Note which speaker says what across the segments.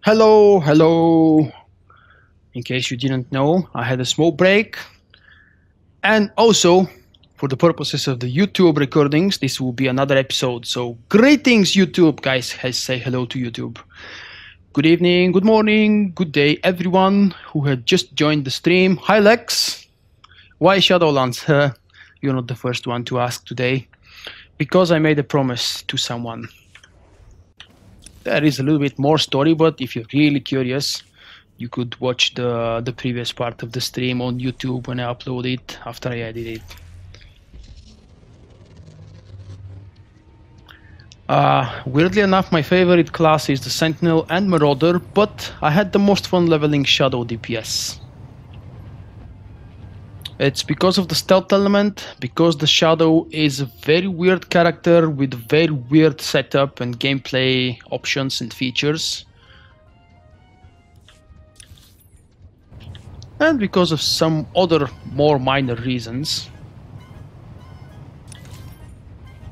Speaker 1: Hello, hello. In case you didn't know, I had a small break. And also, for the purposes of the YouTube recordings, this will be another episode. So, greetings, YouTube. Guys, say hello to YouTube. Good evening, good morning, good day, everyone who had just joined the stream. Hi, Lex. Why Shadowlands? You're not the first one to ask today. Because I made a promise to someone. There is a little bit more story, but if you're really curious, you could watch the previous part of the stream on YouTube when I upload it after I edit it. Weirdly enough, my favorite class is the Sentinel and Marauder, but I had the most fun leveling Shadow DPS. It's because of the stealth element, because the Shadow is a very weird character with very weird setup and gameplay options and features. And because of some other more minor reasons.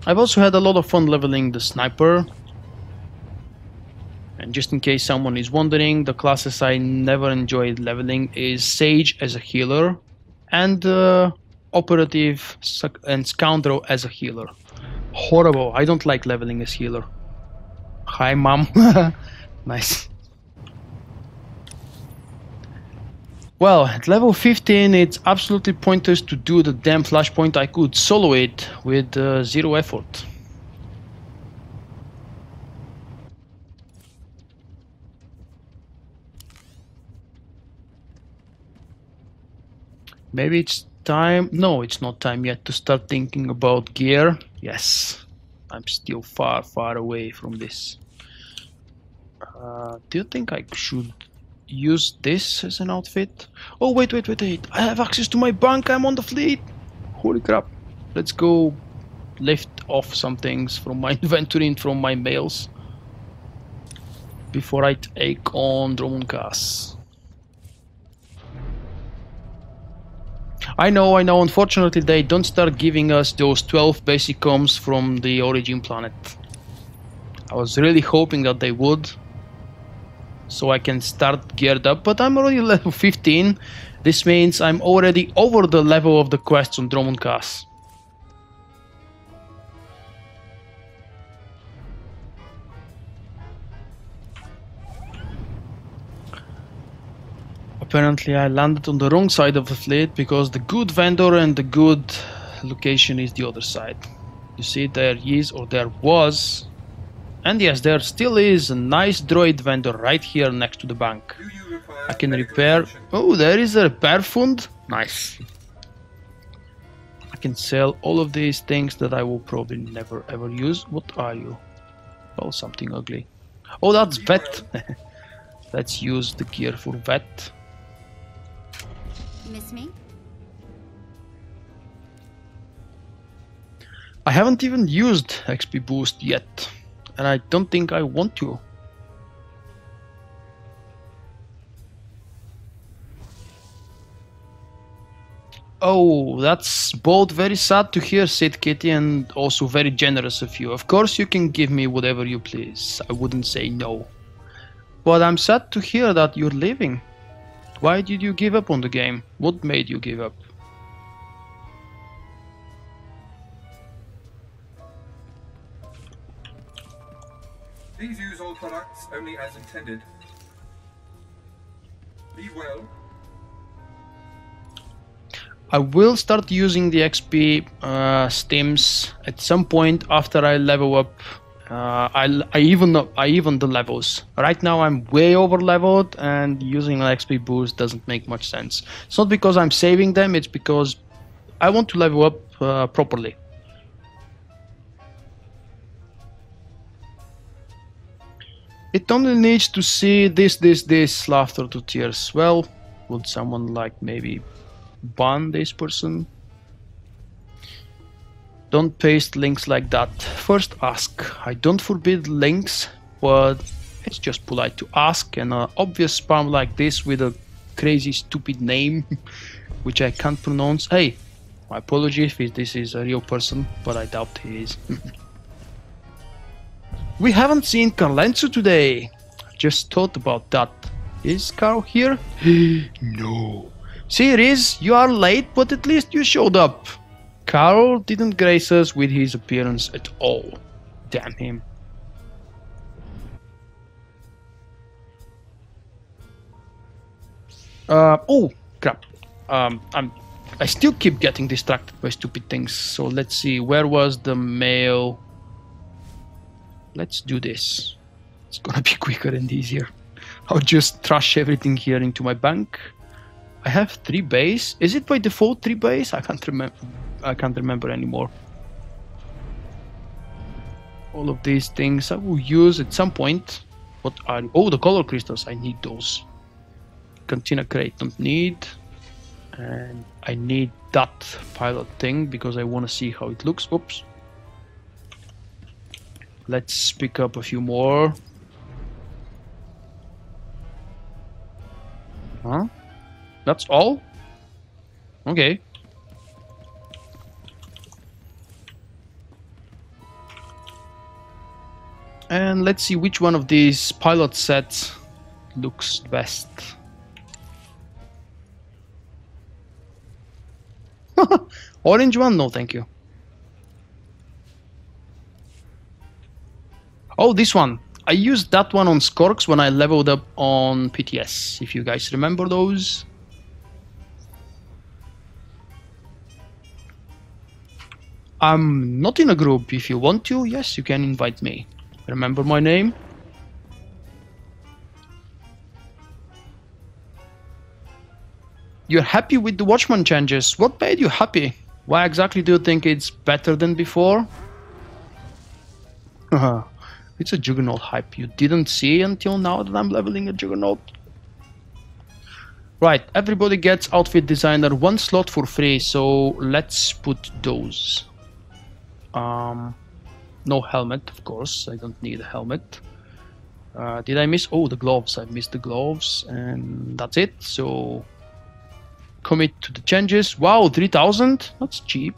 Speaker 1: I've also had a lot of fun leveling the Sniper. And just in case someone is wondering, the classes I never enjoyed leveling is Sage as a healer, and Operative and Scoundrel as a healer. Horrible. I don't like leveling as healer. Hi, mom. Nice. Well, at level 15, it's absolutely pointless to do the damn flashpoint. I could solo it with zero effort. Maybe it's time. No, it's not time yet to start thinking about gear. Yes, I'm still far, far away from this. Do you think I should use this as an outfit? Oh, wait. I have access to my bunk. I'm on the fleet. Holy crap. Let's go lift off some things from my inventory and from my mails before I take on Dromund Kaas. I know, unfortunately they don't start giving us those 12 basic comms from the origin planet. I was really hoping that they would, so I can start geared up, but I'm already level 15. This means I'm already over the level of the quests on Dromund Kaas. Apparently I landed on the wrong side of the fleet because the good vendor and the good location is the other side. You see, there is, or there was, and yes, there still is a nice droid vendor right here next to the bank. I can repair. Oh, there is a repair fund. Nice. I can sell all of these things that I will probably never ever use. What are you? Oh, something ugly. Oh, that's Vette. Let's use the gear for Vette.
Speaker 2: Miss me?
Speaker 1: I haven't even used XP boost yet, and I don't think I want to. Oh, that's both very sad to hear, Sid Kitty, and also very generous of you. Of course you can give me whatever you please. I wouldn't say no. But I'm sad to hear that you're leaving. Why did you give up on the game? What made you give up?
Speaker 3: Please use all products only as intended. Be well.
Speaker 1: I will start using the XP stims at some point after I level up. I even the levels. Right now I'm way over leveled, and using an XP boost doesn't make much sense. It's not because I'm saving them, it's because I want to level up properly. It only needs to see this laughter to tears. Well, would someone like maybe ban this person? Don't paste links like that. First ask. I don't forbid links, but it's just polite to ask, and an obvious spam like this with a crazy stupid name which I can't pronounce. Hey, my apologies if this is a real person, but I doubt he is. We haven't seen Carlenzo today. just thought about that. Is Carl here? No. See, Riz, you are late, but at least you showed up. Carl didn't grace us with his appearance at all. Damn him. Oh, crap. I still keep getting distracted by stupid things. So let's see, where was the mail? Let's do this. It's gonna be quicker and easier. I'll just trash everything here into my bank. I have 3 bays. Is it by default 3 bays? I can't remember anymore. All of these things I will use at some point. What are... Oh, the color crystals. I need those. Cantina crate don't need. And I need that pilot thing because I want to see how it looks. Oops. Let's pick up a few more. Huh? That's all? Okay. And let's see which one of these pilot sets looks best. Orange one? No, thank you. Oh, this one. I used that one on Skorks when I leveled up on PTS, if you guys remember those. I'm not in a group. If you want to, yes, you can invite me. Remember my name? You're happy with the Watchman changes. What made you happy? Why exactly do you think it's better than before? It's a Juggernaut hype you didn't see until now that I'm leveling a Juggernaut. Right, everybody gets outfit designer 1 slot for free, so let's put those. No helmet, of course, I don't need a helmet. Did I miss? Oh, the gloves, I missed the gloves, and that's it. So commit to the changes. Wow, 3000? That's cheap.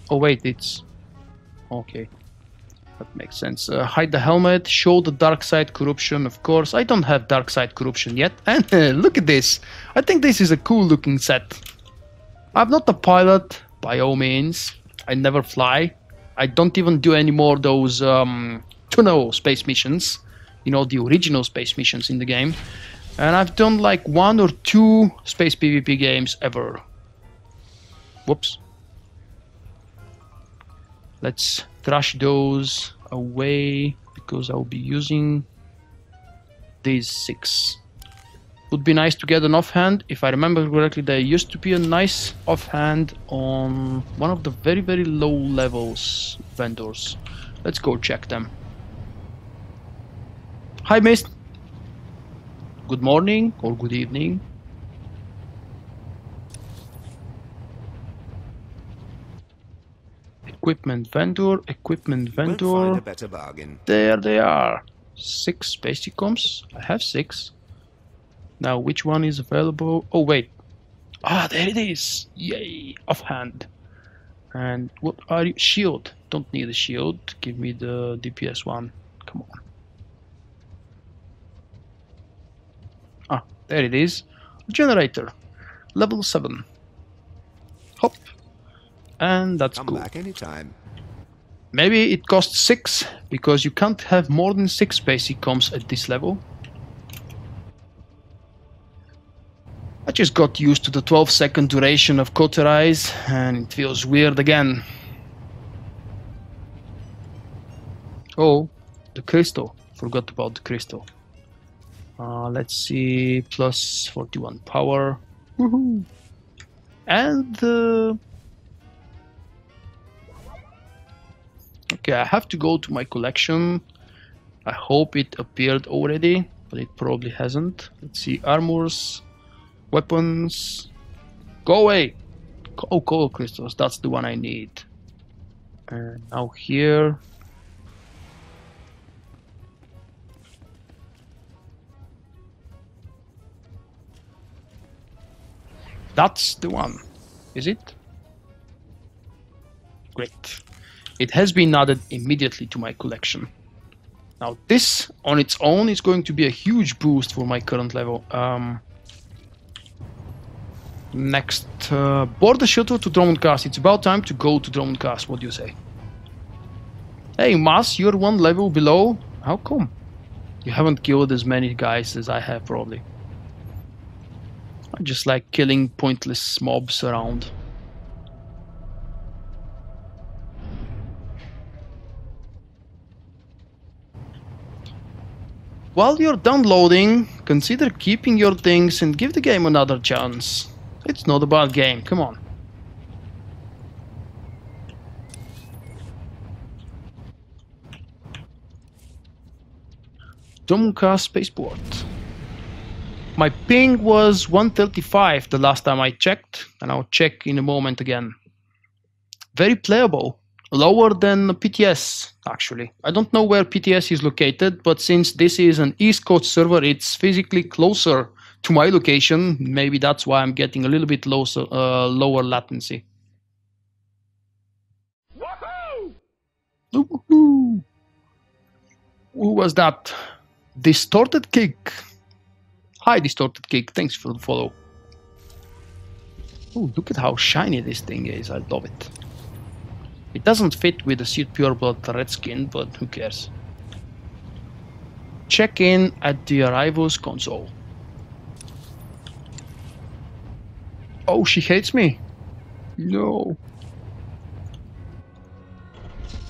Speaker 1: Oh wait, it's... Okay. That makes sense. Hide the helmet, show the dark side corruption, of course. I don't have dark side corruption yet. And look at this. I think this is a cool looking set. I'm not a pilot, by all means. I never fly. I don't even do any more those tunnel space missions. You know, the original space missions in the game. And I've done like 1 or 2 space PvP games ever. Whoops. Let's trash those away because I'll be using these 6. Would be nice to get an offhand. If I remember correctly, there used to be a nice offhand on one of the very, very low levels vendors. Let's go check them. Hi, Mist. Good morning or good evening. Equipment vendor, equipment vendor.
Speaker 2: Won't find a better bargain.
Speaker 1: There they are. 6 basic comps. I have 6. Now, which one is available? Oh, wait. Ah, there it is. Yay. Offhand. And what are you? Shield. Don't need a shield. Give me the DPS one. Come on. Ah, there it is. Generator. Level 7. Hop. And that's
Speaker 2: Come
Speaker 1: cool.
Speaker 2: back anytime.
Speaker 1: Maybe it costs 6, because you can't have more than 6 basic comps at this level. I just got used to the 12-second duration of cauterize, and it feels weird again. Oh, the crystal. Forgot about the crystal. Let's see, plus 41 power. Woohoo! And okay, I have to go to my collection. I hope it appeared already, but it probably hasn't. Let's see, armors, weapons. Go away! Oh, color crystals, that's the one I need. And now here. That's the one, is it? Great. It has been added immediately to my collection. Now this on its own is going to be a huge boost for my current level. Next, board the shuttle to Dromund Kaas. It's about time to go to Dromund Kaas. What do you say? Hey Mas, you're one level below. How come? You haven't killed as many guys as I have, probably. I just like killing pointless mobs around. While you're downloading, consider keeping your things and give the game another chance. It's not a bad game, come on. Dromund Kaas spaceport. My ping was 135 the last time I checked, and I'll check in a moment again. Very playable. Lower than PTS, actually. I don't know where PTS is located, but since this is an East Coast server, it's physically closer to my location. Maybe that's why I'm getting a little bit lower latency. Woohoo! Woohoo! Who was that? Distorted Kick. Hi, Distorted Kick. Thanks for the follow. Oh, look at how shiny this thing is. I love it. It doesn't fit with the Sith Pureblood red skin, but who cares? Check in at the arrivals console. Oh, she hates me. No.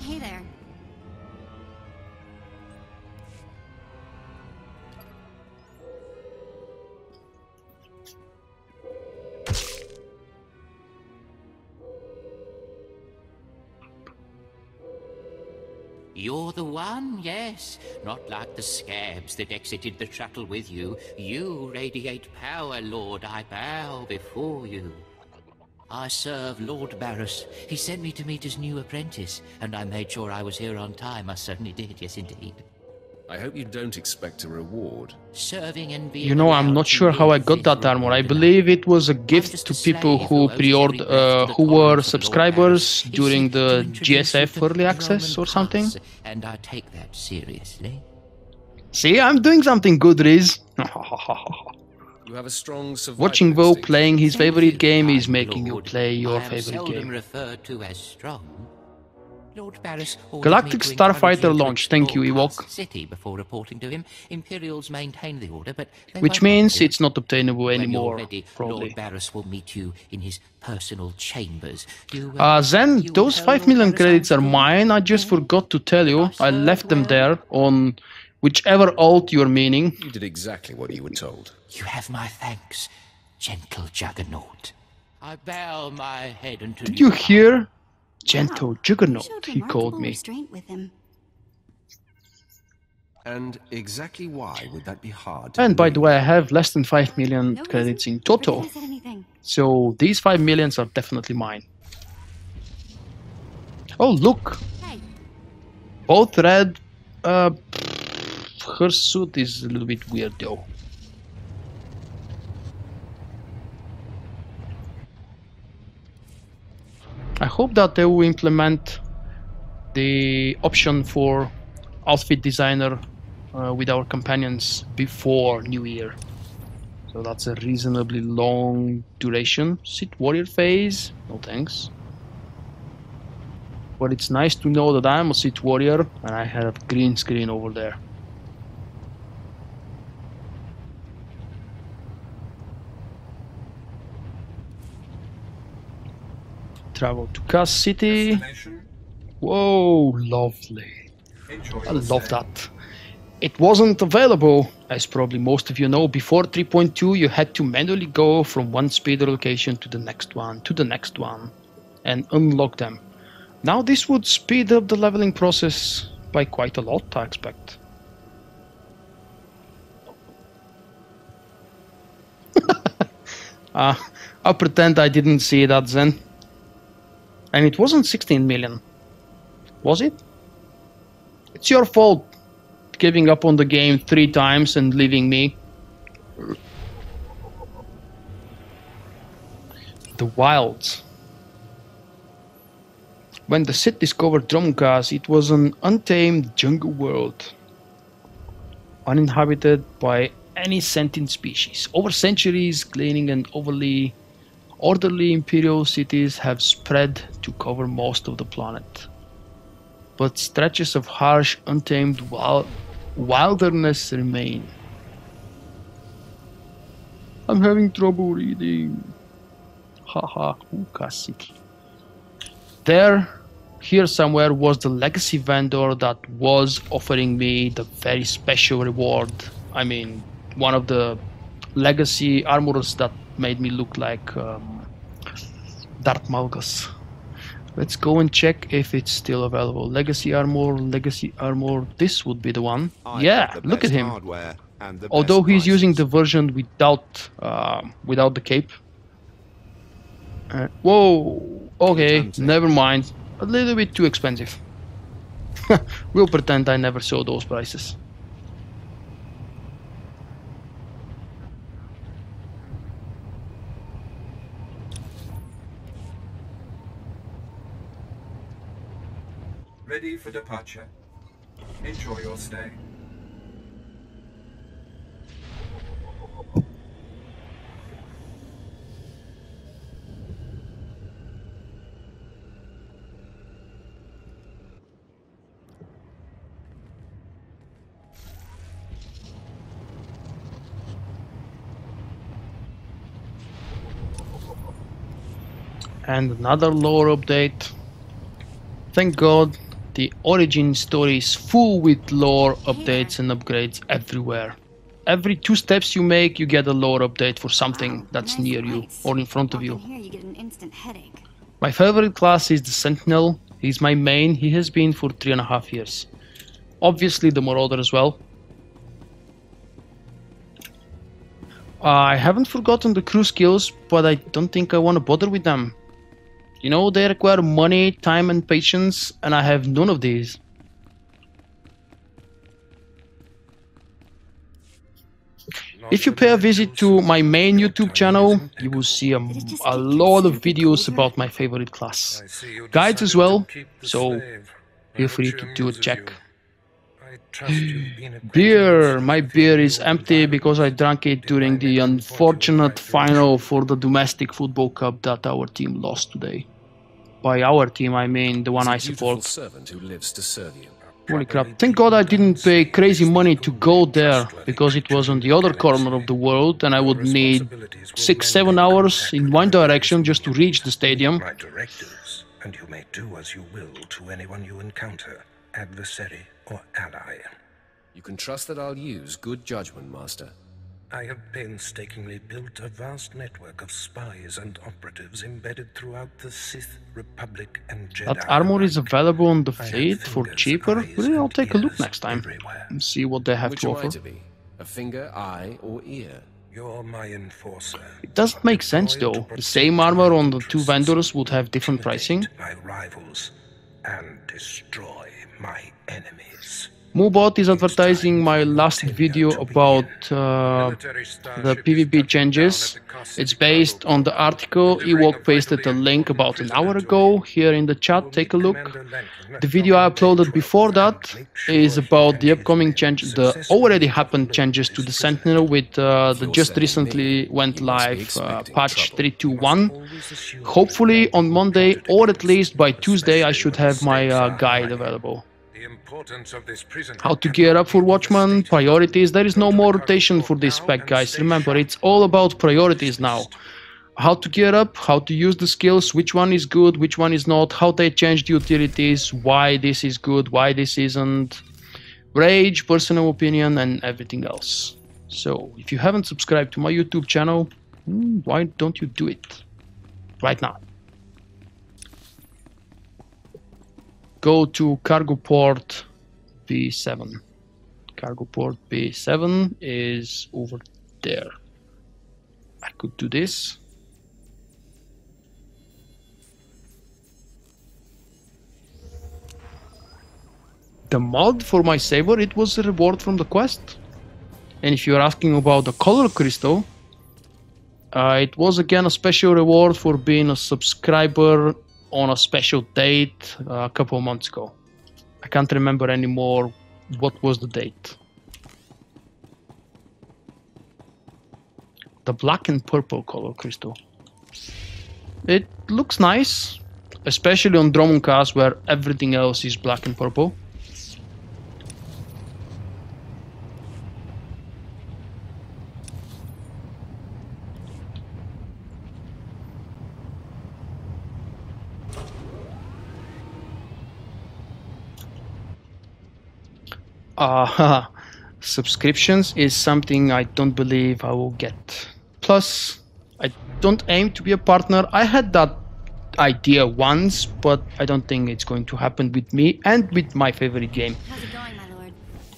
Speaker 2: Hey there.
Speaker 4: You're the one, yes. Not like the scabs that exited the shuttle with you. You radiate power, Lord. I bow before you. I serve Lord Baras. He sent me to meet his new apprentice, and I made sure I was here on time. I certainly did, yes indeed.
Speaker 5: I hope you don't expect a reward.
Speaker 4: Serving and being
Speaker 1: You know, I'm not sure how I got that armor. I believe it was a gift to people who who were subscribers during the GSF early access or something.
Speaker 4: And I take that seriously.
Speaker 1: See, I'm doing something good, Riz.
Speaker 5: You have a strong survival
Speaker 1: Watching Vulkk
Speaker 5: instinct.
Speaker 1: playing his favorite game is making you play your
Speaker 4: I am
Speaker 1: favorite
Speaker 4: seldom
Speaker 1: game.
Speaker 4: referred to as strong. Lord Baras ordered
Speaker 1: Galactic
Speaker 4: me to encourage
Speaker 1: Starfighter
Speaker 4: you to
Speaker 1: launch. Thank you,
Speaker 4: explore
Speaker 1: Ewok.
Speaker 4: Dark City before reporting to him. Imperials maintain the order, but they
Speaker 1: Which
Speaker 4: won't
Speaker 1: means
Speaker 4: do.
Speaker 1: it's not obtainable
Speaker 4: When you're
Speaker 1: anymore,
Speaker 4: ready,
Speaker 1: probably.
Speaker 4: Lord Baras will meet you in his personal chambers.
Speaker 1: Zen, those 5 million credits are mine. I just forgot to tell you. I left them there on whichever alt you're meaning.
Speaker 5: You did exactly what you were told.
Speaker 4: You have my thanks, gentle Juggernaut. I bow my head unto
Speaker 1: Did you hear?
Speaker 2: Wow.
Speaker 1: Gentle
Speaker 2: You
Speaker 1: Juggernaut,
Speaker 2: showed
Speaker 1: he called
Speaker 2: remarkable
Speaker 1: me.
Speaker 2: restraint with him.
Speaker 5: And exactly why would that be hard to
Speaker 1: And by the
Speaker 5: believe?
Speaker 1: way, I have less than 5 million
Speaker 2: No
Speaker 1: credits
Speaker 2: reason.
Speaker 1: in total.
Speaker 2: Forget I said anything.
Speaker 1: So these 5 millions are definitely mine. Oh, look!
Speaker 2: Hey,
Speaker 1: Both red. Her suit is a little bit weird though. I hope that they will implement the option for outfit designer with our companions before New Year. So that's a reasonably long duration. Sith Warrior phase? No thanks. But it's nice to know that I'm a Sith Warrior and I have green screen over there. Travel to Kaas City.
Speaker 3: Destination.
Speaker 1: Whoa, lovely.
Speaker 3: Enjoy
Speaker 1: I
Speaker 3: your
Speaker 1: love
Speaker 3: stay.
Speaker 1: that. It wasn't available, as probably most of you know. Before 3.2, you had to manually go from one speeder location to the next one, and unlock them. Now this would speed up the leveling process by quite a lot, I expect. I'll pretend I didn't see that, Zen. And it wasn't 16 million. Was it? It's your fault, giving up on the game 3 times and leaving me. The Wilds. When the Sith discovered Dromund Kaas, it was an untamed jungle world. uninhabited by any sentient species. Over centuries, gleaning and overly orderly Imperial cities have spread to cover most of the planet. But stretches of harsh, untamed wilderness remain. I'm having trouble reading. Haha, City. Here somewhere was the legacy vendor that was offering me the very special reward. I mean, one of the legacy armors that made me look like Darth Malgus. Let's go and check if it's still available. Legacy armor, this would be the one. Yeah, look at him. Although he's using the version without the cape. Whoa, okay, never mind. A little bit too expensive. We'll pretend I never saw those prices.
Speaker 3: Ready for departure. Enjoy your stay.
Speaker 1: And another lore update. Thank God, the origin story is full with lore updates and upgrades everywhere. Every 2 steps you make, you get a lore update for something that's near you or in front of you.
Speaker 2: Here you get an instant headache.
Speaker 1: My favorite class is the Sentinel. He's my main. He has been for 3.5 years. Obviously the Marauder as well. I haven't forgotten the crew skills, but I don't think I want to bother with them. You know, they require money, time and patience, and I have none of these. If you pay a visit to my main YouTube channel, you will see a lot of videos about my favorite class. Guides as well, so feel free to do a check. Beer! My beer is empty because I drank it during the unfortunate final for the domestic football cup that our team lost today. By our team, I mean the one I support. Holy crap. Thank God I didn't pay crazy money to go there, because it was on the other corner of the world and I would need 6-7 hours in one direction just to reach the stadium.
Speaker 6: And you may do as you will to anyone you encounter, adversary or ally.
Speaker 5: You can trust that I'll use good judgment, Master.
Speaker 6: I have painstakingly built a vast network of spies and operatives embedded throughout the Sith, Republic, and Jedi.
Speaker 1: That armor is available on the fleet for cheaper. Really, I'll take a look next time and see what they have to offer.
Speaker 5: Which am I to be? A finger, eye, or ear?
Speaker 6: You're my enforcer.
Speaker 1: It doesn't make sense though. The same armor on the 2 vendors would have different pricing.
Speaker 6: My rivals and destroy my enemies.
Speaker 1: Moobot is advertising my last video about the PvP changes. It's based on the article. Ewok pasted a link about an hour ago here in the chat. Take a look. The video I uploaded before that is about the upcoming changes, the already happened changes to the Sentinel with the just recently went live patch 321. Hopefully on Monday or at least by Tuesday I should have my guide available. How to gear up for Watchman, priorities. There is no more rotation for this spec, guys. Remember, it's all about priorities now. How to gear up, how to use the skills, which one is good, which one is not, how they change the utilities, why this is good, why this isn't. Rage, personal opinion, and everything else. So, if you haven't subscribed to my YouTube channel, why don't you do it right now? Go to cargo port B7. Cargo port B7 is over there. I could do this. The mod for my saber, it was a reward from the quest. And if you're asking about the color crystal, it was again a special reward for being a subscriber on a special date a couple of months ago. I can't remember anymore what was the date. the black and purple color crystal. It looks nice, especially on Dromund Kaas where everything else is black and purple. Subscriptions is something I don't believe I will get. Plus, I don't aim to be a partner. I had that idea once, but I don't think it's going to happen with me and with my favorite game.
Speaker 2: How's it going, my lord?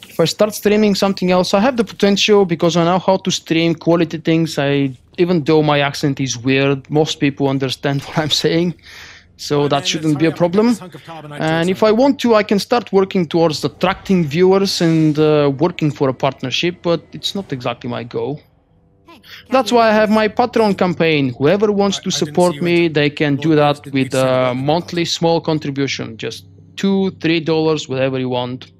Speaker 1: If I start streaming something else, I have the potential because I know how to stream quality things. Even though my accent is weird, most people understand what I'm saying. So that shouldn't be a problem. And if I want to, I can start working towards attracting viewers and working for a partnership, but it's not exactly my goal. That's why I have my Patreon campaign. Whoever wants to support me, they can do that with a monthly small contribution. Just $2, $3, whatever you want.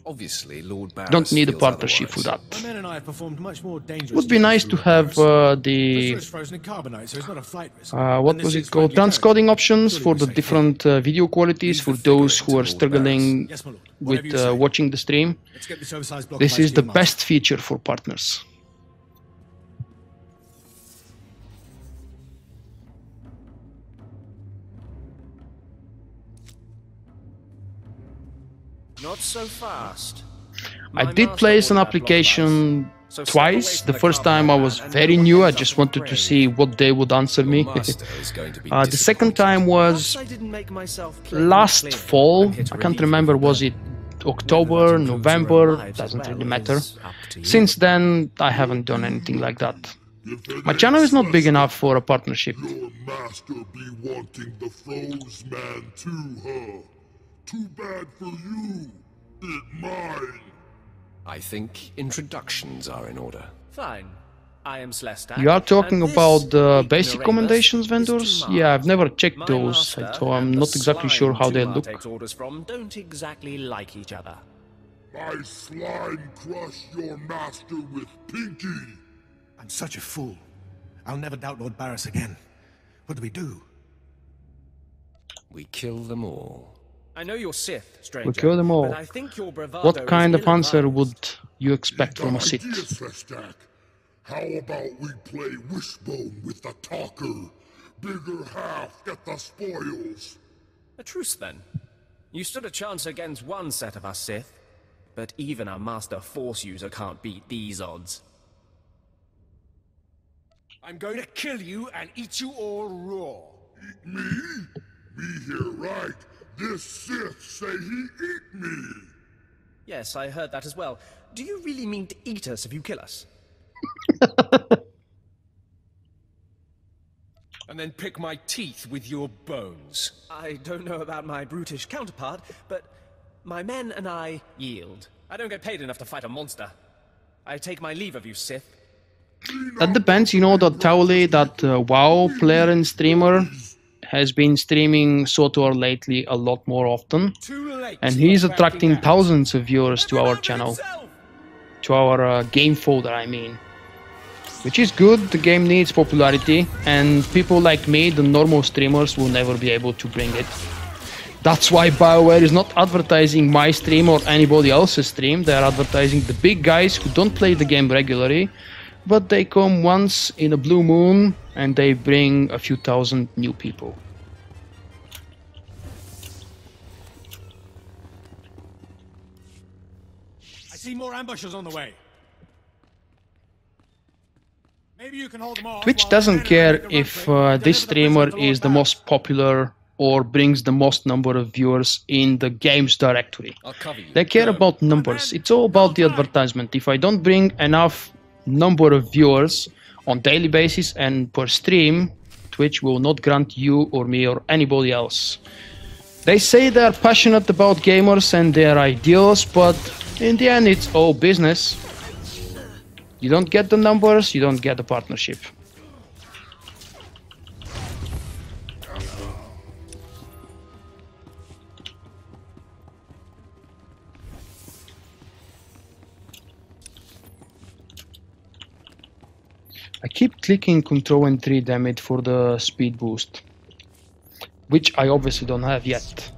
Speaker 5: Obviously, Lord Baras
Speaker 1: Don't need a
Speaker 5: feels
Speaker 1: partnership for
Speaker 5: otherwise.
Speaker 1: that.
Speaker 7: My men and I have performed much more dangerous.
Speaker 1: Would be nice to have the
Speaker 7: frozen in carbonite, so it's not a flight risk.
Speaker 1: what was it called? Transcoding options for the different video qualities for those who are struggling
Speaker 7: Yes, my lord.
Speaker 1: with
Speaker 7: Whatever you say.
Speaker 1: watching the stream.
Speaker 7: Let's get this oversized block
Speaker 1: This
Speaker 7: of
Speaker 1: is the
Speaker 7: steel
Speaker 1: best feature for partners.
Speaker 5: Not so fast.
Speaker 1: I did place an application twice. The first time I was very new, I just wanted to see what they would answer me. The second time was last fall. I can't remember, was it October, November, doesn't really matter. Since then, I haven't done anything like that. My channel is not big enough for a partnership.
Speaker 8: Your master be wanting the froze man too, huh? Too bad for you. It mine.
Speaker 5: I think introductions are in order.
Speaker 9: Fine. I am Celestia.
Speaker 1: You are talking about the basic commendations vendors? Yeah, I've never checked those, so I'm not exactly sure how they look.
Speaker 9: Takes orders from don't exactly like each other.
Speaker 8: My slime crush your master with Pinky.
Speaker 7: I'm such a fool. I'll never doubt Lord Baras again. What do we do?
Speaker 5: We kill them all.
Speaker 9: I know you're Sith, stranger.
Speaker 1: We kill them all.
Speaker 9: But I think your bravado
Speaker 1: What kind
Speaker 9: is
Speaker 1: of answer
Speaker 9: ill-advised.
Speaker 1: would you expect from a Sith?
Speaker 8: Idea, Sestak. How about we play Wishbone with the talker? Bigger half get the spoils.
Speaker 9: A truce, then. You stood a chance against one set of us Sith, but even a master Force user can't beat these odds.
Speaker 7: I'm going to kill you and eat you all raw.
Speaker 8: Eat me? Me here, right? This Sith say he eat me.
Speaker 9: Yes, I heard that as well. Do you really mean to eat us if you kill us?
Speaker 5: And then pick my teeth with your bones.
Speaker 9: I don't know about my brutish counterpart, but my men and I yield. I don't get paid enough to fight a monster. I take my leave of you, Sith.
Speaker 1: That depends, you know, that Tauli, that WoW player and streamer, has been streaming SWTOR lately a lot more often. And he's attracting thousands of viewers to our channel. To our game folder, I mean. Which is good, the game needs popularity, and people like me, the normal streamers, will never be able to bring it. That's why BioWare is not advertising my stream or anybody else's stream. They are advertising the big guys who don't play the game regularly, but they come once in a blue moon and they bring a few thousand new people.
Speaker 7: I see more ambushes on the way. Maybe you can hold them off.
Speaker 1: Twitch doesn't care if this streamer is the most popular or brings the most number of viewers in the games directory. They care about numbers. It's all about the advertisement. If I don't bring enough number of viewers on daily basis and per stream, Twitch will not grant you or me or anybody else. They say they are passionate about gamers and their ideals, but in the end it's all business. You don't get the numbers, you don't get the partnership. I keep clicking Control and 3 damage for the speed boost, which I obviously don't have yet.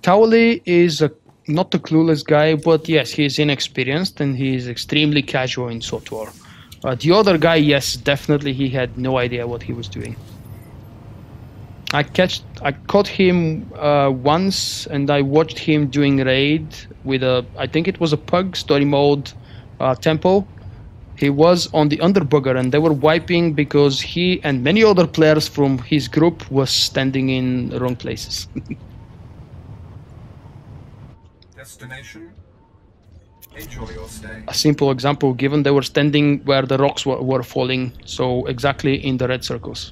Speaker 1: Towley is not a clueless guy, but yes, he is inexperienced and he is extremely casual in SWTOR. The other guy, yes, definitely he had no idea what he was doing. I caught him once, and I watched him doing raid with I think it was a pug story mode tempo. He was on the underbugger, and they were wiping because he and many other players from his group was standing in the wrong places.
Speaker 3: Destination. Enjoy your stay.
Speaker 1: A simple example given, they were standing where the rocks were falling, so exactly in the red circles.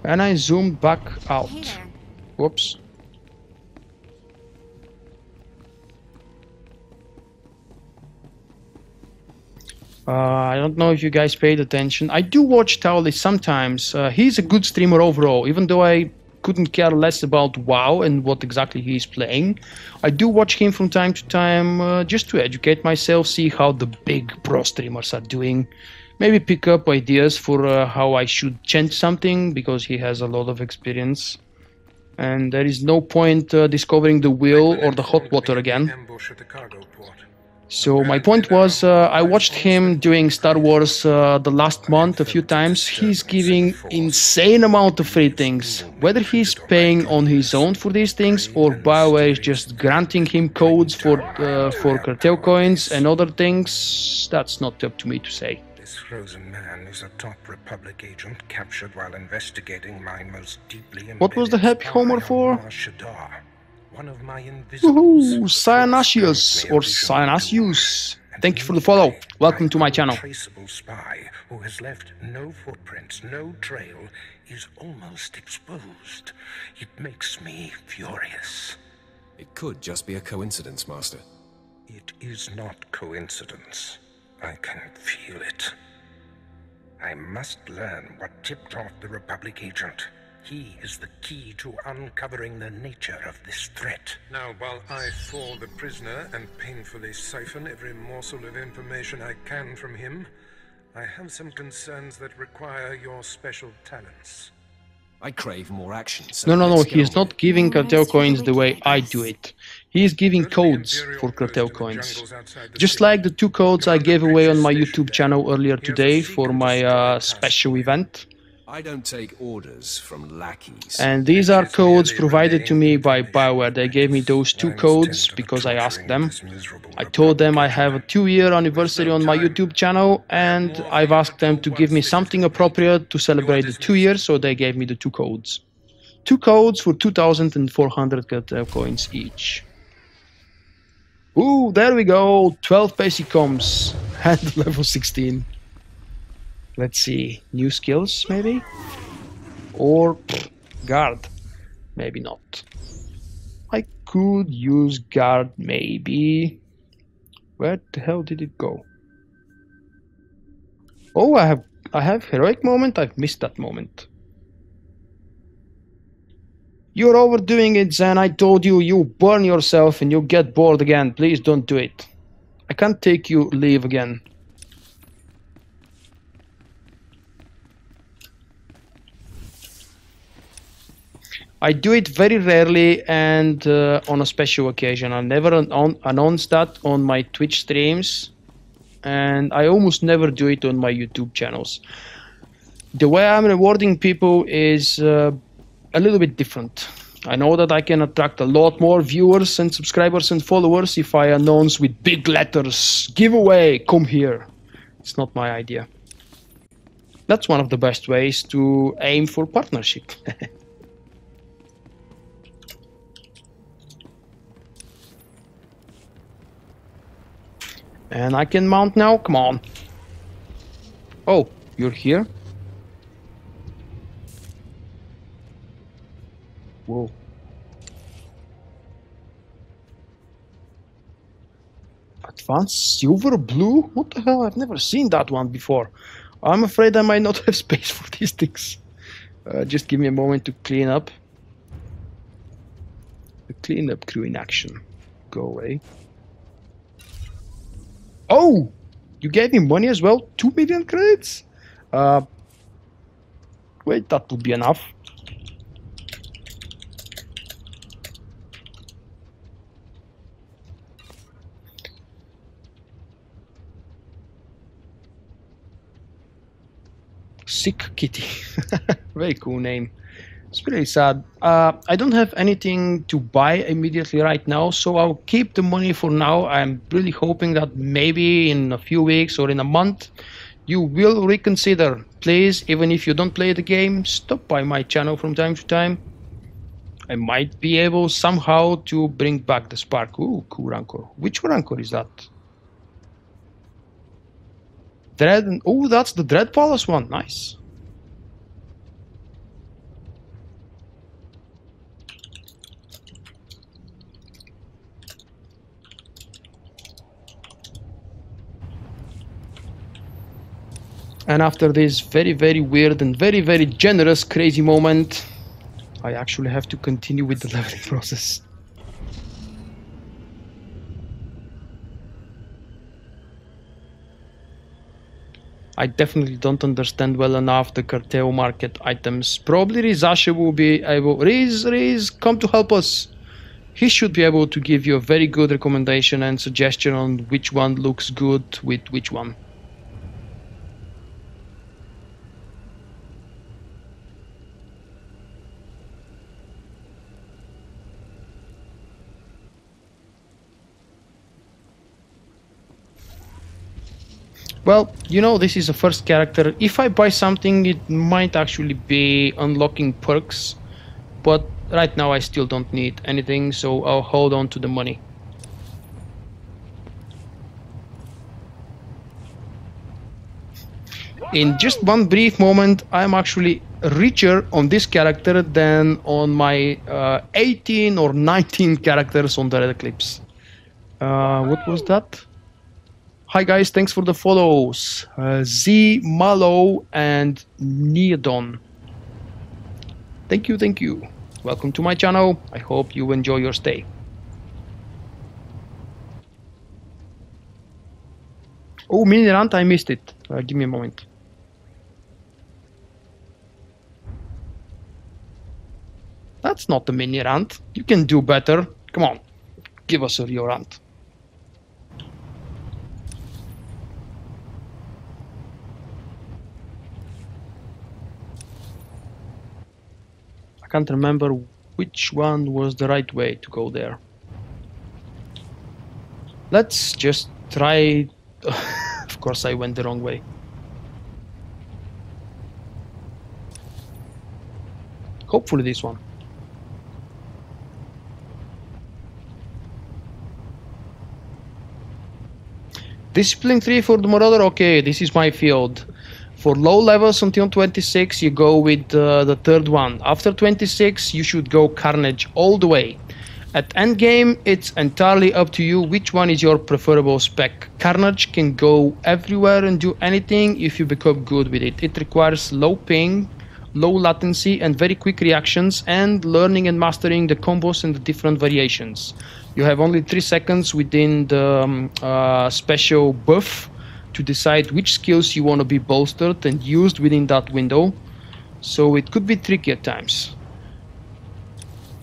Speaker 1: And I zoomed back out.
Speaker 2: Hey there.
Speaker 1: Whoops. I don't know if you guys paid attention. I do watch Towley sometimes. He's a good streamer overall, even though I couldn't care less about WoW and what exactly he's playing. I do watch him from time to time just to educate myself, see how the big pro streamers are doing. Maybe pick up ideas for how I should change something, because he has a lot of experience. And there is no point discovering the wheel or the hot water again. So my point was, I watched him doing Star Wars the last month a few times. He's giving insane amount of free things. Whether he's paying on his own for these things, or BioWare is just granting him codes for cartel coins and other things, that's not up to me to say.
Speaker 6: This frozen man is a top Republic agent captured while investigating my most deeply embedded.
Speaker 1: What was the happy Homer for?
Speaker 6: One of my
Speaker 1: Woohoo! Cyanasius or Cyanasius. Thank you for the follow. Welcome to my channel.
Speaker 6: Traceable spy who has left no footprints, no trail, is almost exposed. It makes me furious.
Speaker 5: It could just be a coincidence, Master.
Speaker 6: It is not coincidence. I can feel it. I must learn what tipped off the Republic agent. He is the key to uncovering the nature of this threat. Now, while I fall the prisoner and painfully siphon every morsel of information I can from him, I have some concerns that require your special talents.
Speaker 5: I crave more action. So
Speaker 1: No, he is not giving cartel coins the way I do it. He is giving codes for cartel coins. Just like the 2 codes I gave away on my YouTube channel earlier today for my special event.
Speaker 5: I don't take orders from lackeys.
Speaker 1: And these are codes provided to me by BioWare. They gave me those 2 codes because I asked them. I told them I have a 2-year anniversary on my YouTube channel, and I've asked them to give me something appropriate to celebrate the 2 years, so they gave me the 2 codes. 2 codes for 2,400 cartel coins each. Ooh, there we go! 12 basic comms and level 16. Let's see, new skills maybe? Or guard? Maybe not. I could use guard maybe. Where the hell did it go? Oh, I have heroic moment. I've missed that moment. You're overdoing it, Zen. I told you, you burn yourself and you get bored again. Please don't do it. I can't take you leave again. I do it very rarely and on a special occasion. I never announce that on my Twitch streams, and I almost never do it on my YouTube channels. The way I'm rewarding people is a little bit different. I know that I can attract a lot more viewers and subscribers and followers if I announce with big letters, giveaway, come here. It's not my idea. That's one of the best ways to aim for partnership. And I can mount now? Come on. Oh, you're here? Whoa. Advanced silver blue? What the hell? I've never seen that one before. I'm afraid I might not have space for these things. Just give me a moment to clean up. The cleanup crew in action. Go away. Oh! You gave me money as well? 2 million credits? Wait, that would be enough. Sick Kitty. Very cool name. It's really sad. I don't have anything to buy immediately right now, so I'll keep the money for now. I'm really hoping that maybe in a few weeks or in a month you will reconsider. Please, even if you don't play the game, stop by my channel from time to time. I might be able somehow to bring back the spark. Ooh, cool rancor. Which rancor is that? Dread. Oh, that's the Dread Palace one. Nice. And after this very, very weird and very, very generous, crazy moment, I actually have to continue with the leveling process. I definitely don't understand well enough the cartel market items. Probably Rizasha will be able... Riz, come to help us. He should be able to give you a very good recommendation and suggestion on which one looks good with which one. Well, you know, this is the first character. If I buy something, it might actually be unlocking perks, but right now I still don't need anything, so I'll hold on to the money. In just one brief moment, I'm actually richer on this character than on my 18 or 19 characters on the Red Eclipse. What was that? Hi guys, thanks for the follows. Z, Malo, and Neodon. Thank you, thank you. Welcome to my channel. I hope you enjoy your stay. Oh, mini rant, I missed it. Give me a moment. That's not a mini rant. You can do better. Come on, give us a real rant. I can't remember which one was the right way to go there. Let's just try... Of course I went the wrong way. Hopefully this one. Discipline 3 for the Marauder? Okay, this is my field. For low levels until 26, you go with the third one. After 26, you should go Carnage all the way. At endgame, it's entirely up to you which one is your preferable spec. Carnage can go everywhere and do anything if you become good with it. It requires low ping, low latency and very quick reactions, and learning and mastering the combos and the different variations. You have only 3 seconds within the special buff to decide which skills you want to be bolstered and used within that window, so it could be tricky at times.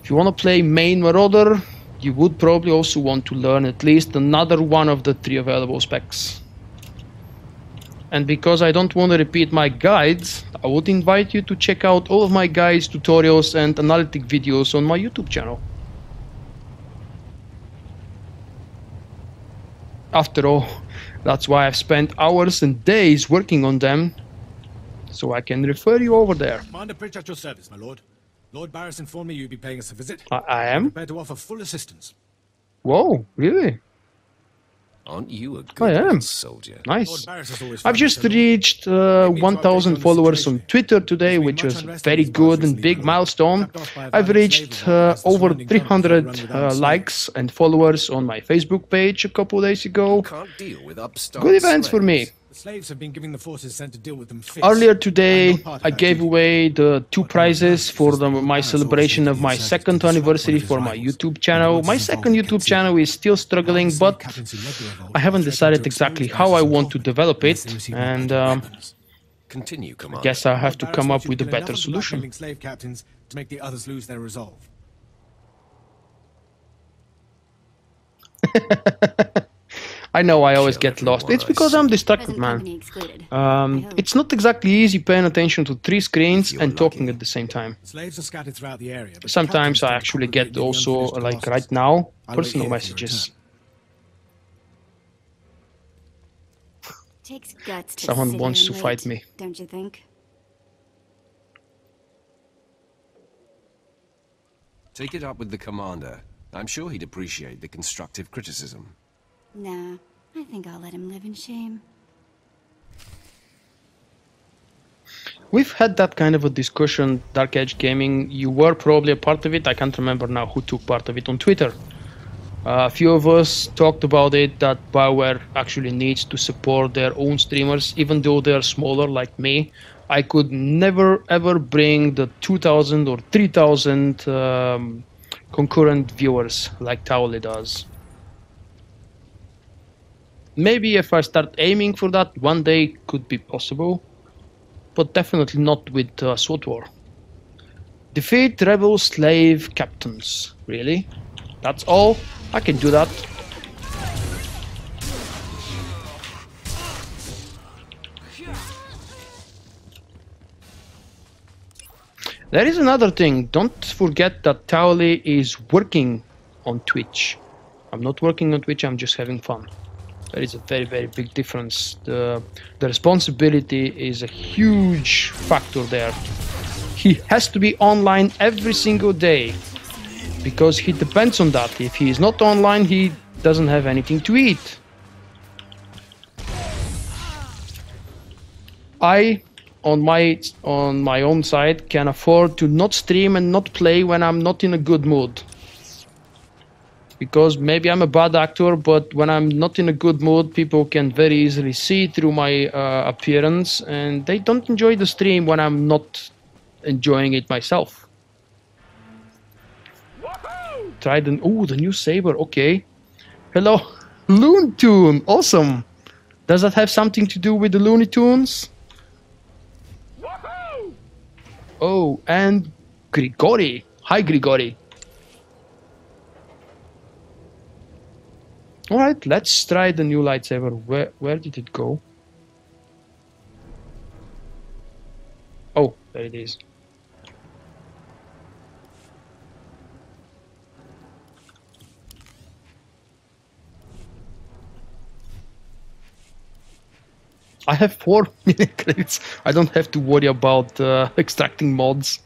Speaker 1: If you want to play main Marauder, you would probably also want to learn at least another one of the 3 available specs. And because I don't want to repeat my guides, I would invite you to check out all of my guides, tutorials and analytic videos on my YouTube channel. After all, that's why I've spent hours and days working on them, so I can refer you over there.
Speaker 7: Commander Prince at your service, my lord. Lord Baras informed me you'd be paying us a visit.
Speaker 1: I am?
Speaker 7: Prepared to offer full assistance.
Speaker 1: Whoa, really?
Speaker 5: Aren't you a
Speaker 1: I
Speaker 5: good
Speaker 1: am.
Speaker 5: little soldier?
Speaker 1: Nice.
Speaker 7: Baras has always
Speaker 1: I've
Speaker 7: found
Speaker 1: just
Speaker 7: us a lot.
Speaker 1: reached 1,000 followers on Twitter today, which was a very good and big milestone. I've reached over 300 likes and followers on my Facebook page a couple days ago.
Speaker 5: Can't deal with upstart
Speaker 1: Good events for me.
Speaker 5: slaves.
Speaker 7: The slaves have been giving the forces sent to deal with them fits.
Speaker 1: Earlier today,
Speaker 7: I'm not part of
Speaker 1: I
Speaker 7: that
Speaker 1: gave
Speaker 7: duty.
Speaker 1: away the 2 prizes for my celebration of my 2nd anniversary for my YouTube channel. My 2nd YouTube channel is still struggling, but I haven't decided exactly how I want to develop it, and
Speaker 5: Continue,
Speaker 1: I
Speaker 5: Commander.
Speaker 1: guess I have to
Speaker 7: Baras
Speaker 1: come
Speaker 7: wants
Speaker 1: up
Speaker 7: you
Speaker 1: with a
Speaker 7: to kill
Speaker 1: better
Speaker 7: enough of the
Speaker 1: solution.
Speaker 7: backhanding slave captains to make the others lose their resolve.
Speaker 1: I know I always get lost. It's because I'm distracted,
Speaker 2: Present
Speaker 1: man.
Speaker 2: company excluded. I hope.
Speaker 1: It's not exactly easy paying attention to 3 screens
Speaker 5: You're
Speaker 1: and talking
Speaker 5: lucky.
Speaker 1: at the same time.
Speaker 7: Slaves are scattered throughout the area. but
Speaker 1: Sometimes
Speaker 7: captains
Speaker 1: I
Speaker 7: tend to
Speaker 1: actually
Speaker 7: congregate
Speaker 1: get
Speaker 7: near the
Speaker 1: also,
Speaker 7: unfinished
Speaker 1: like
Speaker 7: colossus.
Speaker 1: right now,
Speaker 7: I'll wait
Speaker 1: personal
Speaker 7: here for your
Speaker 1: messages.
Speaker 2: Takes guts to
Speaker 1: Someone
Speaker 2: sit
Speaker 1: wants
Speaker 2: here
Speaker 1: to
Speaker 2: and
Speaker 1: fight
Speaker 2: wait,
Speaker 1: me.
Speaker 2: Don't you think?
Speaker 5: Take it up with the Commander. I'm sure he'd appreciate the constructive criticism.
Speaker 2: Nah, I think I'll let him live in shame.
Speaker 1: We've had that kind of a discussion, Dark Age Gaming. You were probably a part of it. I can't remember now who took part of it on Twitter. A few of us talked about it, that BioWare actually needs to support their own streamers, even though they're smaller like me. I could never ever bring the 2,000 or 3,000 concurrent viewers like Taole does. Maybe if I start aiming for that, one day could be possible, but definitely not with SWTOR. Defeat rebel slave captains. Really? That's all? I can do that. There is another thing. Don't forget that Taole is working on Twitch. I'm not working on Twitch, I'm just having fun. There is a very, very big difference. The responsibility is a huge factor there. He has to be online every single day because he depends on that. If he is not online, he doesn't have anything to eat. I, on my own side, can afford to not stream and not play when I'm not in a good mood. Because maybe I'm a bad actor, but when I'm not in a good mood, people can very easily see through my appearance, and they don't enjoy the stream when I'm not enjoying it myself. Try the new saber. Okay. Hello, Looney Tune. Awesome. Does that have something to do with the Looney Tunes? Oh, and Grigori. Hi, Grigori. Alright, let's try the new lightsaber. Where did it go? Oh, there it is. I have 4 mini credits. I don't have to worry about extracting mods.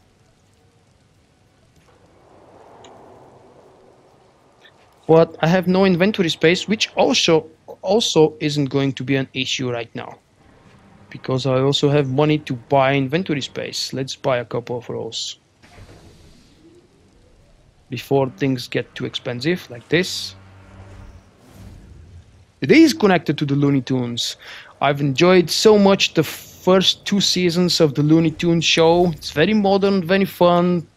Speaker 1: But I have no inventory space, which also isn't going to be an issue right now. Because I also have money to buy inventory space. Let's buy a couple of those. Before things get too expensive, like this. It is connected to the Looney Tunes. I've enjoyed so much the first 2 seasons of the Looney Tunes show. It's very modern, very fun.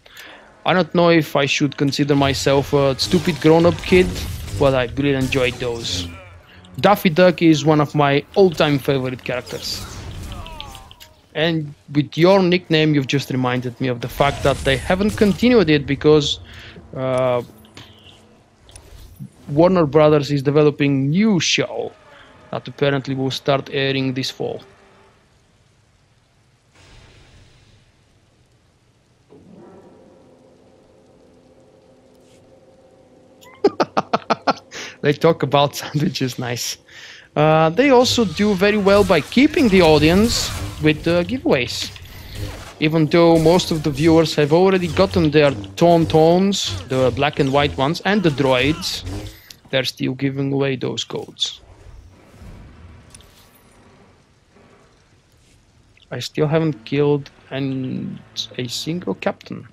Speaker 1: I don't know if I should consider myself a stupid grown-up kid, but I really enjoyed those. Daffy Duck is one of my all-time favorite characters. And with your nickname, you've just reminded me of the fact that they haven't continued it because Warner Brothers is developing new show that apparently will start airing this fall. They talk about sandwiches, nice. They also do very well by keeping the audience with giveaways. Even though most of the viewers have already gotten their tones, the black and white ones, and the droids, they're still giving away those codes. I still haven't killed a single captain.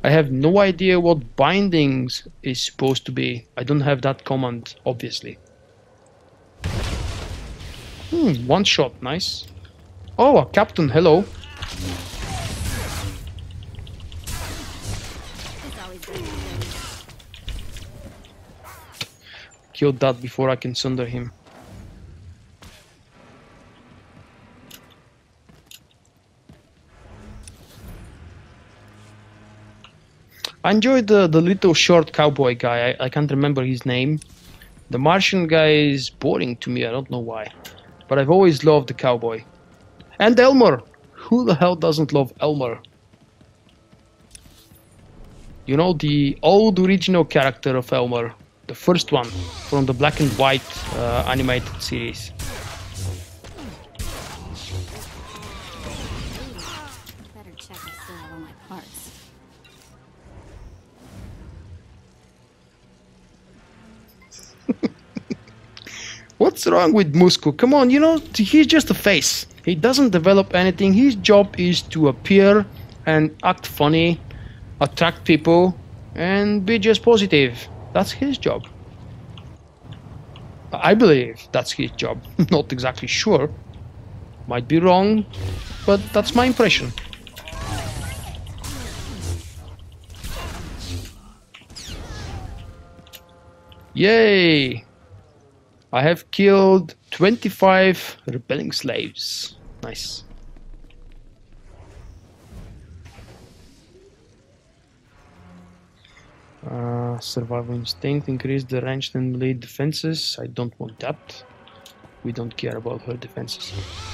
Speaker 1: I have no idea what bindings is supposed to be. I don't have that command, obviously. One shot, nice. Oh, a captain, hello. Killed that before I can sunder him. I enjoyed the little short cowboy guy. I can't remember his name. The Martian guy is boring to me. I don't know why. But I've always loved the cowboy. And Elmer! Who the hell doesn't love Elmer? You know, the old original character of Elmer. The first one from the black and white animated series.
Speaker 2: Better check if I still have all my parts.
Speaker 1: What's wrong with Musco? Come on, you know, he's just a face. He doesn't develop anything. His job is to appear and act funny, attract people, and be just positive. That's his job. I believe that's his job. Not exactly sure. Might be wrong, but that's my impression. Yay! I have killed 25 rebelling slaves. Nice. Survival instinct, increase the ranged and melee defenses. I don't want that. We don't care about her defenses.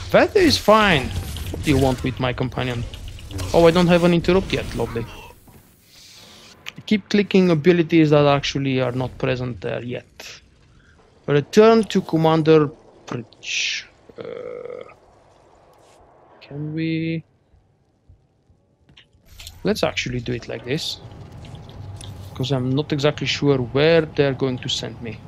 Speaker 1: Vette is fine. What do you want with my companion? Oh, I don't have an interrupt yet. Lovely. I keep clicking abilities that actually are not present there yet. Return to Commander Purge. Can we... Let's actually do it like this. Because I'm not exactly sure where they're going to send me.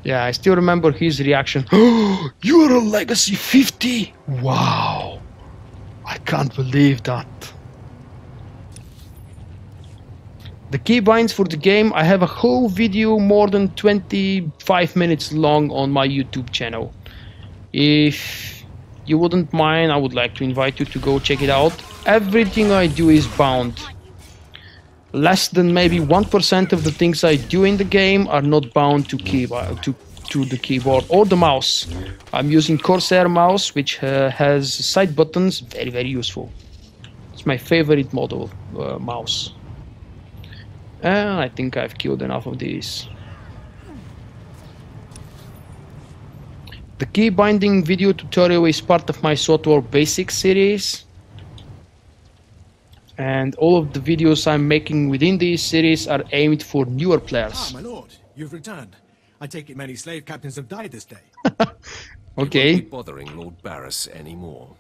Speaker 1: Yeah, I still remember his reaction. Oh, you're a legacy 50? Wow. I can't believe that. The keybinds for the game, I have a whole video more than 25 minutes long on my YouTube channel. If you wouldn't mind, I would like to invite you to go check it out. Everything I do is bound. Less than maybe 1% of the things I do in the game are not bound to the keyboard or the mouse. I'm using Corsair mouse, which has side buttons, very, very useful. It's my favorite model mouse. And I think I've killed enough of these. The key binding video tutorial is part of my SWTOR Basics series. And all of the videos I'm making within this series are aimed for newer players.
Speaker 7: Ah, my lord, you've returned. I take it many slave captains have died this day.
Speaker 1: Okay.
Speaker 5: You won't be bothering Lord Baras anymore.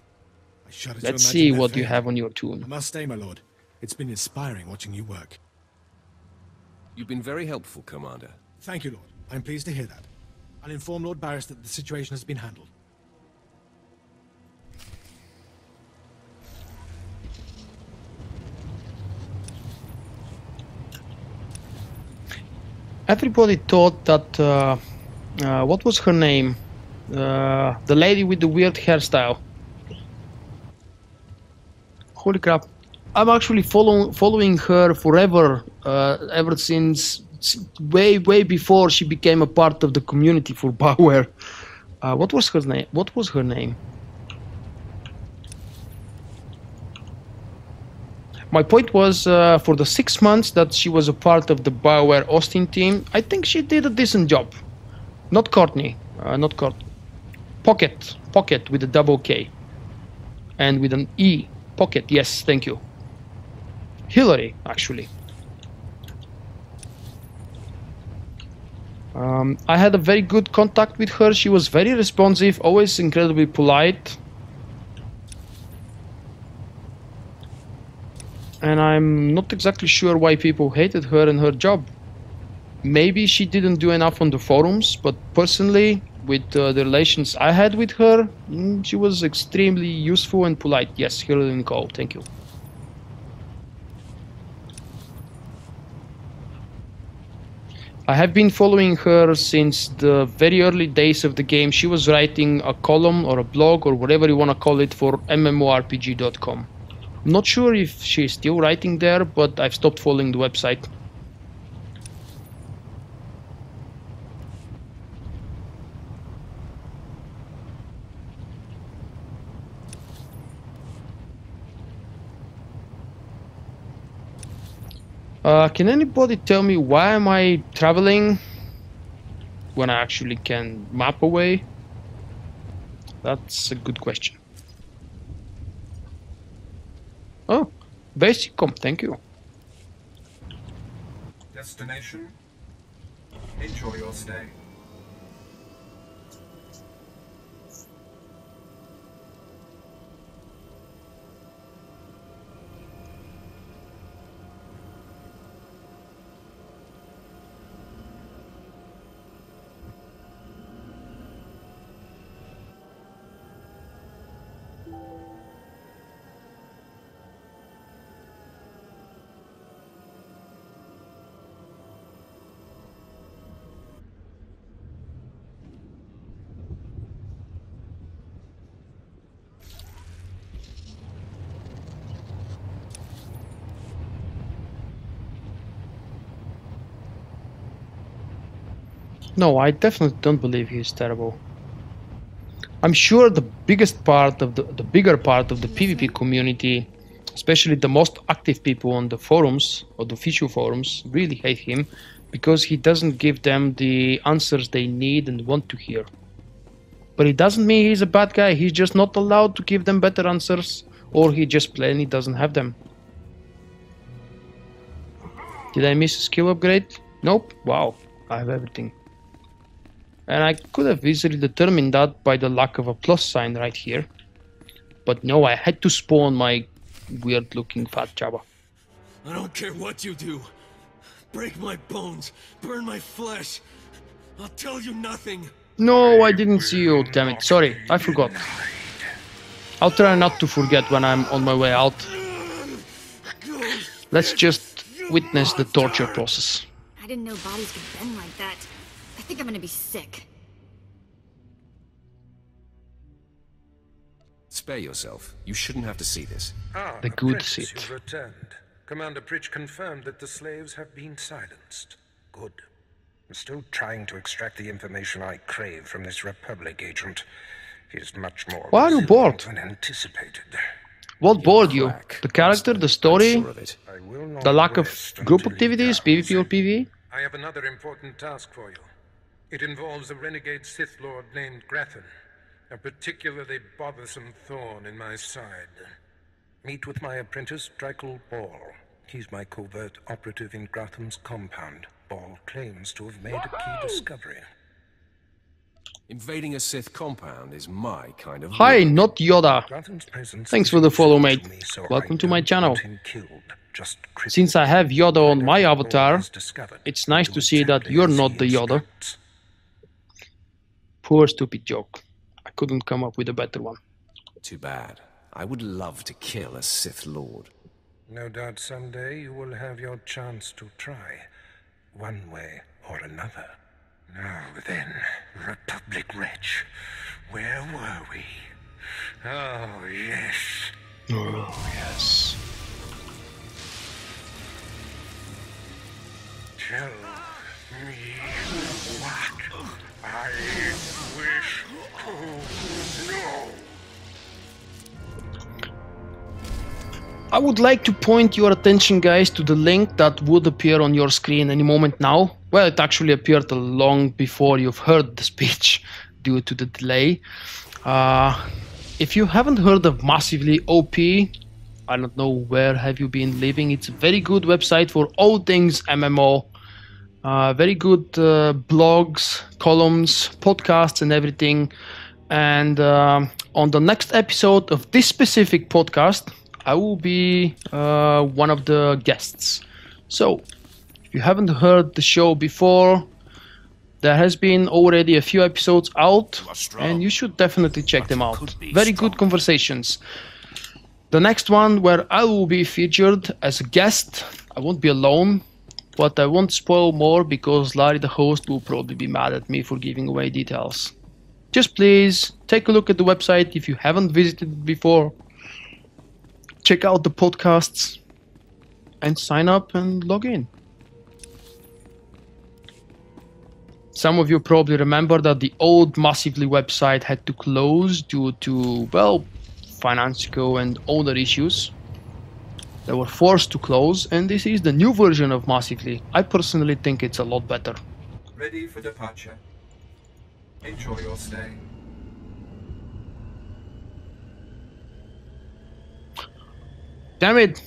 Speaker 7: I shudder to
Speaker 1: Let's
Speaker 7: imagine
Speaker 1: see
Speaker 7: their
Speaker 1: what you
Speaker 7: fate.
Speaker 1: have on your tune.
Speaker 7: I must stay, my lord. It's been inspiring watching you work.
Speaker 5: You've been very helpful, Commander.
Speaker 7: Thank you, Lord. I'm pleased to hear that. I'll inform Lord Baras that the situation has been handled.
Speaker 1: Everybody thought that... what was her name? The lady with the weird hairstyle. Holy crap. I'm actually following her forever, ever since way before she became a part of the community for Bioware. What was her name? What was her name? My point was, for the 6 months that she was a part of the Bioware Austin team, I think she did a decent job. Not Courtney, not Courtney. Pocket with a double K. And with an E. Pocket, yes, thank you. Hillary, actually. I had a very good contact with her. She was very responsive, always incredibly polite. And I'm not exactly sure why people hated her and her job. maybe she didn't do enough on the forums, but personally, with the relations I had with her, she was extremely useful and polite. Yes, Hillary Nicole, thank you. I have been following her since the very early days of the game. She was writing a column or a blog or whatever you want to call it for MMORPG.com. I'm not sure if she's still writing there, but I've stopped following the website. Can anybody tell me why am I traveling when I actually can map away? That's a good question. Oh, Basicom, thank you.
Speaker 3: Destination. Enjoy your stay.
Speaker 1: No, I definitely don't believe he's terrible. I'm sure the biggest part of the bigger part of the PvP community, especially the most active people on the forums or the official forums, really hate him because he doesn't give them the answers they need and want to hear. But it doesn't mean he's a bad guy. He's just not allowed to give them better answers, or he just plainly doesn't have them. Did I miss a skill upgrade? Nope. Wow, I have everything. And I could have easily determined that by the lack of a plus sign right here. But no, I had to spawn my weird looking fat Jabba.
Speaker 10: I don't care what you do. Break my bones, burn my flesh. I'll tell you nothing.
Speaker 1: No, I didn't see you, damn it. Sorry, I forgot. I'll try not to forget when I'm on my way out. Let's just witness the torture process.
Speaker 2: I didn't know bodies could bend like that. I think I'm gonna be sick.
Speaker 5: Spare yourself. You shouldn't have to see this.
Speaker 1: The good
Speaker 6: apprentice,
Speaker 1: Sith.
Speaker 6: You've returned. Commander Pritch confirmed that the slaves have been silenced. Good. I'm still trying to extract the information I crave from this Republic agent. He's much more
Speaker 1: Why are you bored?
Speaker 6: than anticipated.
Speaker 1: What bored you? The character, the story,
Speaker 5: Sure of it.
Speaker 6: I will not
Speaker 1: the lack of
Speaker 6: rest
Speaker 1: group
Speaker 6: until he
Speaker 1: activities,
Speaker 6: does.
Speaker 1: PvP or PvE?
Speaker 6: I have another important task for you. It involves a renegade Sith Lord named Grathan, a particularly bothersome thorn in my side. Meet with my apprentice, Drykel Ball. He's my covert operative in Grathan's compound. Ball claims to have made a key discovery.
Speaker 5: Invading a Sith compound is my kind of...
Speaker 1: Hi, not Yoda.
Speaker 6: Grathan's presence
Speaker 1: Thanks
Speaker 6: is
Speaker 1: for the follow,
Speaker 6: useful
Speaker 1: mate.
Speaker 6: to me, so
Speaker 1: Welcome
Speaker 6: I
Speaker 1: to my
Speaker 6: don't
Speaker 1: channel.
Speaker 6: want him killed, just crippled.
Speaker 1: Since I have Yoda on my
Speaker 6: Ball
Speaker 1: avatar,
Speaker 6: has discovered
Speaker 1: it's nice
Speaker 6: do
Speaker 1: to see that
Speaker 6: exactly
Speaker 1: you're
Speaker 6: as
Speaker 1: not
Speaker 6: he
Speaker 1: the Yoda.
Speaker 6: instructs.
Speaker 1: Poor stupid joke. I couldn't come up with a better one.
Speaker 5: Too bad. I would love to kill a Sith Lord.
Speaker 6: No doubt someday you will have your chance to try, one way or another. Now then, Republic Wretch, where were we? Oh, yes.
Speaker 1: Oh, yes.
Speaker 6: Tell me what I wish to know.
Speaker 1: I would like to point your attention, guys, to the link that would appear on your screen any moment now. Well, it actually appeared long before you've heard the speech due to the delay. If you haven't heard of Massively OP, I don't know where have you been living. It's a very good website for all things MMO. Very good blogs, columns, podcasts and everything. And on the next episode of this specific podcast, I will be one of the guests. So, If you haven't heard the show before, there has been already a few episodes out, and you should definitely check them out. Very good conversations. The next one, where I will be featured as a guest, I won't be alone, but I won't spoil more because Larry the host will probably be mad at me for giving away details. Just please take a look at the website if you haven't visited it before. Check out the podcasts and sign up and log in. Some of you probably remember that the old Massively website had to close due to, well, financial and other issues. They were forced to close, and this is the new version of Massively. I personally think it's a lot better.
Speaker 3: Ready for departure. Enjoy your stay.
Speaker 1: Damn it!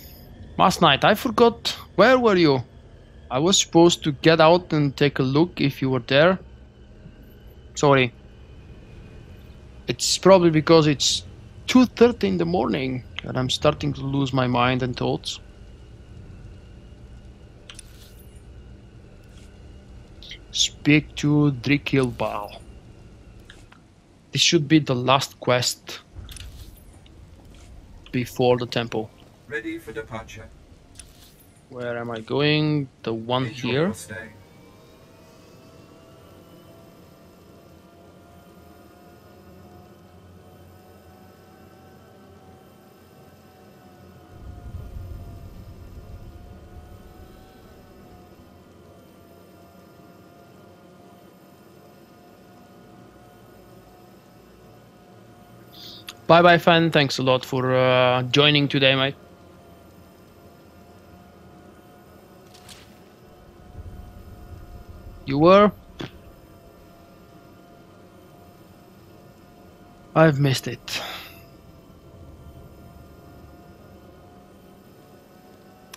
Speaker 1: Last night I forgot. Where were you? I was supposed to get out and take a look if you were there. Sorry. It's probably because it's 2:30 in the morning and I'm starting to lose my mind and thoughts. Speak to Drikilbal. This should be the last quest before the temple.
Speaker 3: Ready for departure.
Speaker 1: Where am I going? The one
Speaker 3: Enjoy
Speaker 1: here.
Speaker 3: your stay.
Speaker 1: Bye bye fan, thanks a lot for joining today, mate. You were? I've missed it.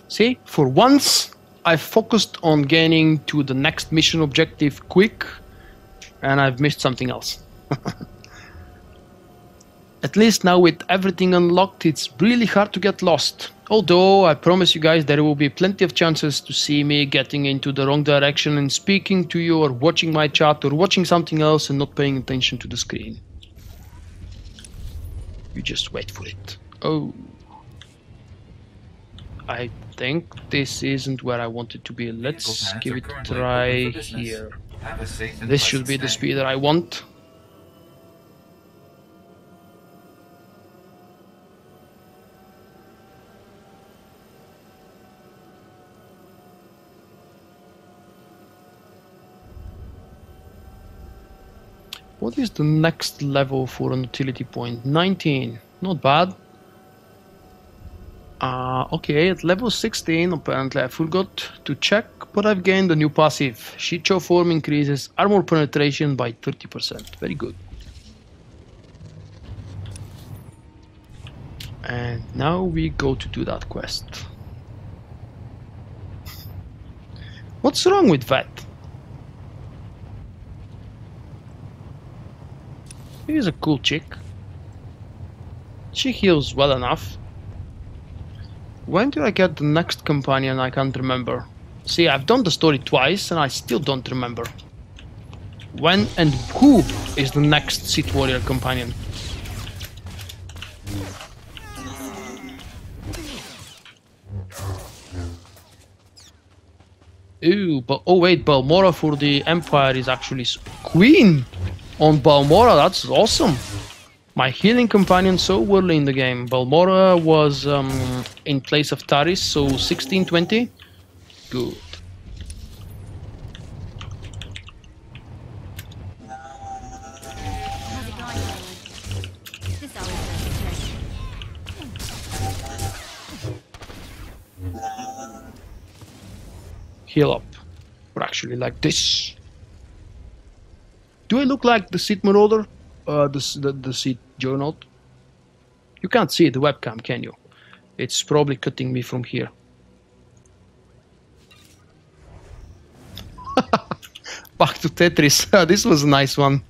Speaker 1: See, for once I focused on gaining to the next mission objective quick, and I've missed something else. At least now with everything unlocked, it's really hard to get lost. Although, I promise you guys there will be plenty of chances to see me getting into the wrong direction and speaking to you or watching my chat or watching something else and not paying attention to the screen. You just wait for it. Oh. I think this isn't where I want it to be. Let's give it a try here. This should be the speed that I want. What is the next level for an utility point? 19. Not bad. Okay, at level 16, apparently I forgot to check, but I've gained a new passive. Shicho form increases armor penetration by 30%. Very good. And now we go to do that quest. What's wrong with Vette? She's a cool chick. She heals well enough. When do I get the next companion? I can't remember. See, I've done the story twice and I still don't remember. When and who is the next Sith Warrior companion? Ooh, but oh wait, Balmora for the Empire is actually Queen on Balmora. That's awesome. My healing companion so early in the game. Balmora was in place of Taris, so 1620. Good. Heal up. Or actually like this. Do I look like the Sith Marauder? The Sith Juggernaut? You can't see the webcam, can you? It's probably cutting me from here. Back to Tetris. This was a nice one.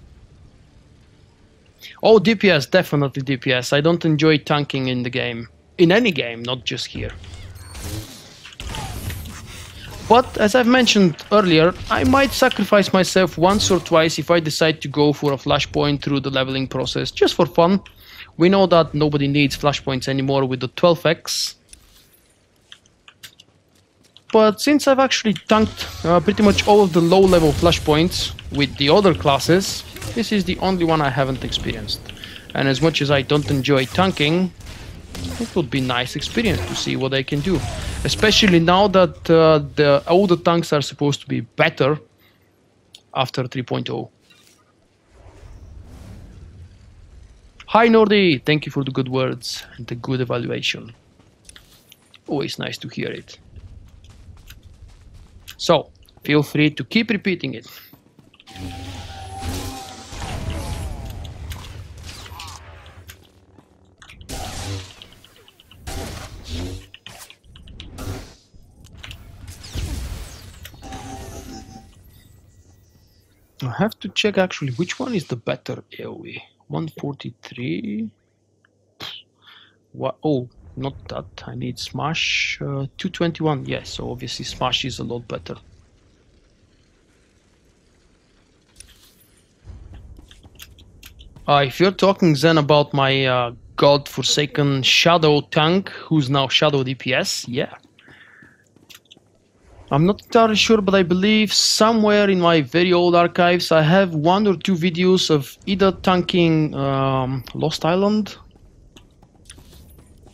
Speaker 1: Oh, DPS, definitely DPS. I don't enjoy tanking in the game. In any game, not just here. But as I've mentioned earlier, I might sacrifice myself once or twice if I decide to go for a flashpoint through the leveling process, just for fun. We know that nobody needs flashpoints anymore with the 12x. But since I've actually tanked pretty much all of the low-level flashpoints with the other classes, this is the only one I haven't experienced. And as much as I don't enjoy tanking, it would be a nice experience to see what I can do. Especially now that all the tanks are supposed to be better after 3.0. Hi Nordi, thank you for the good words and the good evaluation. Always nice to hear it. So, feel free to keep repeating it. I have to check actually which one is the better AoE. 143. What? Oh, not that. I need Smash. 221. Yes, so obviously Smash is a lot better. If you're talking Zen about my god-forsaken Shadow tank, who's now Shadow DPS, yeah. I'm not entirely sure, but I believe somewhere in my very old archives I have 1 or 2 videos of either tanking Lost Island,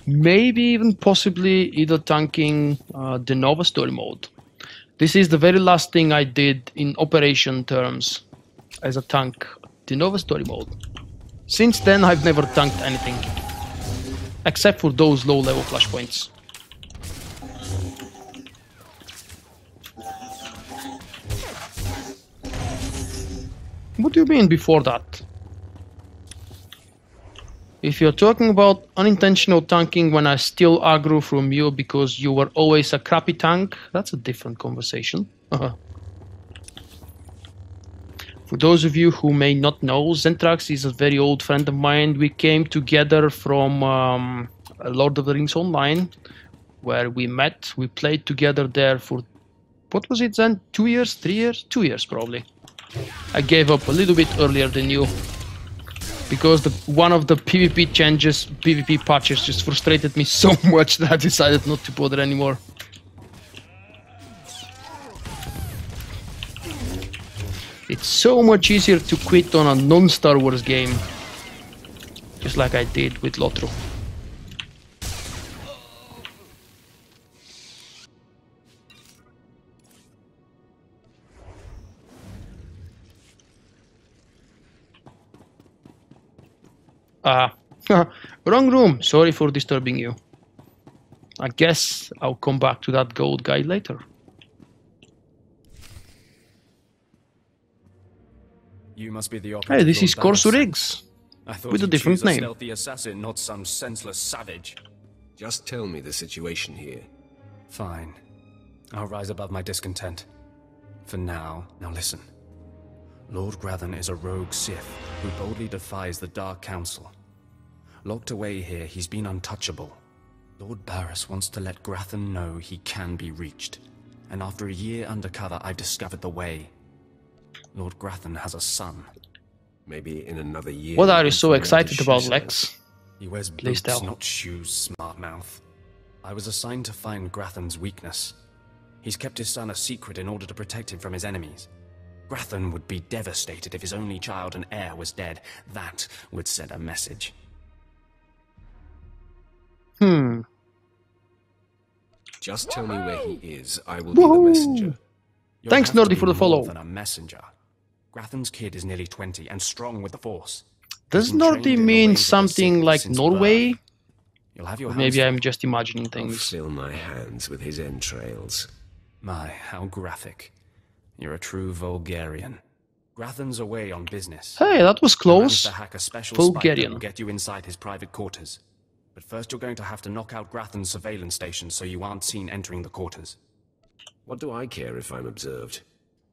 Speaker 1: maybe even possibly either tanking the Nova story mode. This is the very last thing I did in operation terms as a tank, the Nova story mode. Since then I've never tanked anything, except for those low level flashpoints. What do you mean before that? If you're talking about unintentional tanking when I steal aggro from you because you were always a crappy tank, that's a different conversation. For those of you who may not know, Zentrax is a very old friend of mine. We came together from Lord of the Rings Online, where we met. We played together there for, what was it then? 2 years? 3 years? 2 years probably. I gave up a little bit earlier than you because one of the PvP changes, PvP patches just frustrated me so much that I decided not to bother anymore. It's so much easier to quit on a non-Star Wars game, just like I did with Lotro. Wrong room. Sorry for disturbing you. I guess I'll come back to that gold guy later.
Speaker 9: You must be the
Speaker 1: Hey, this is Corso Riggs with a different name.
Speaker 9: A stealthy assassin, not some senseless savage.
Speaker 5: Just tell me the situation here.
Speaker 9: Fine. I'll rise above my discontent. For now, listen. Lord Grathan is a rogue Sith who boldly defies the Dark Council. Locked away here, he's been untouchable. Lord Baras wants to let Grathan know he can be reached. And after a year undercover, I've discovered the way. Lord Grathan has a son.
Speaker 5: Maybe in another year...
Speaker 1: What are you so excited about, Lex?
Speaker 9: He wears boots, not shoes, smart mouth. I was assigned to find Grathan's weakness. He's kept his son a secret in order to protect him from his enemies. Grathan would be devastated if his only child and heir was dead. That would send a message.
Speaker 5: Just tell me where he is. I will be the messenger.
Speaker 1: Thanks, Nordy, for the follow.
Speaker 9: Than a messenger. Grathan's kid is nearly 20 and strong with the Force.
Speaker 1: Does Nordy mean something like Norway? Or maybe I'm just imagining things.
Speaker 5: I'll fill my hands with his entrails.
Speaker 9: My, how graphic. You're a true Vulgarian. Grathan's away on business.
Speaker 1: Hey, that was close.
Speaker 9: To hack a special spike that will get you inside his private quarters. But first you're going to have to knock out Grathan's surveillance station so you aren't seen entering the quarters.
Speaker 5: What do I care if I'm observed?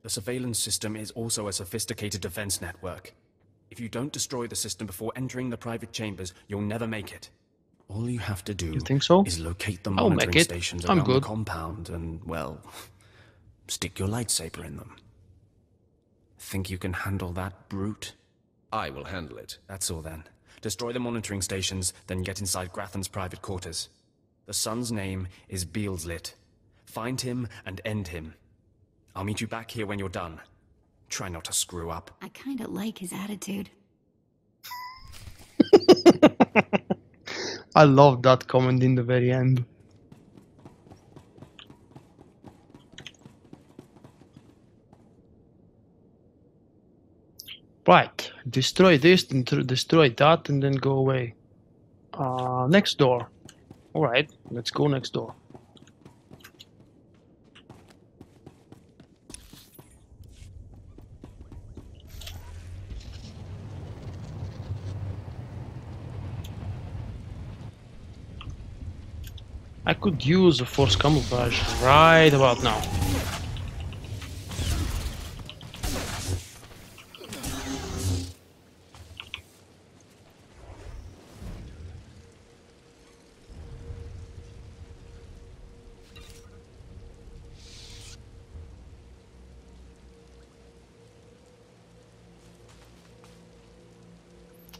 Speaker 9: The surveillance system is also a sophisticated defense network. If you don't destroy the system before entering the private chambers, you'll never make it. All you have to do
Speaker 1: is locate
Speaker 9: the monitoring stations around the compound and, well, Stick your lightsaber in them. Think you can handle that brute?
Speaker 5: I will handle it.
Speaker 9: That's all then. Destroy the monitoring stations, then get inside Grathan's private quarters. The son's name is Beelslit. Find him and end him. I'll meet you back here when you're done. Try not to screw up.
Speaker 2: I kinda like his attitude.
Speaker 1: I love that comment in the very end. Right, destroy this, then destroy that, and then go away. Next door. Alright, let's go next door. I could use a force camouflage right about now.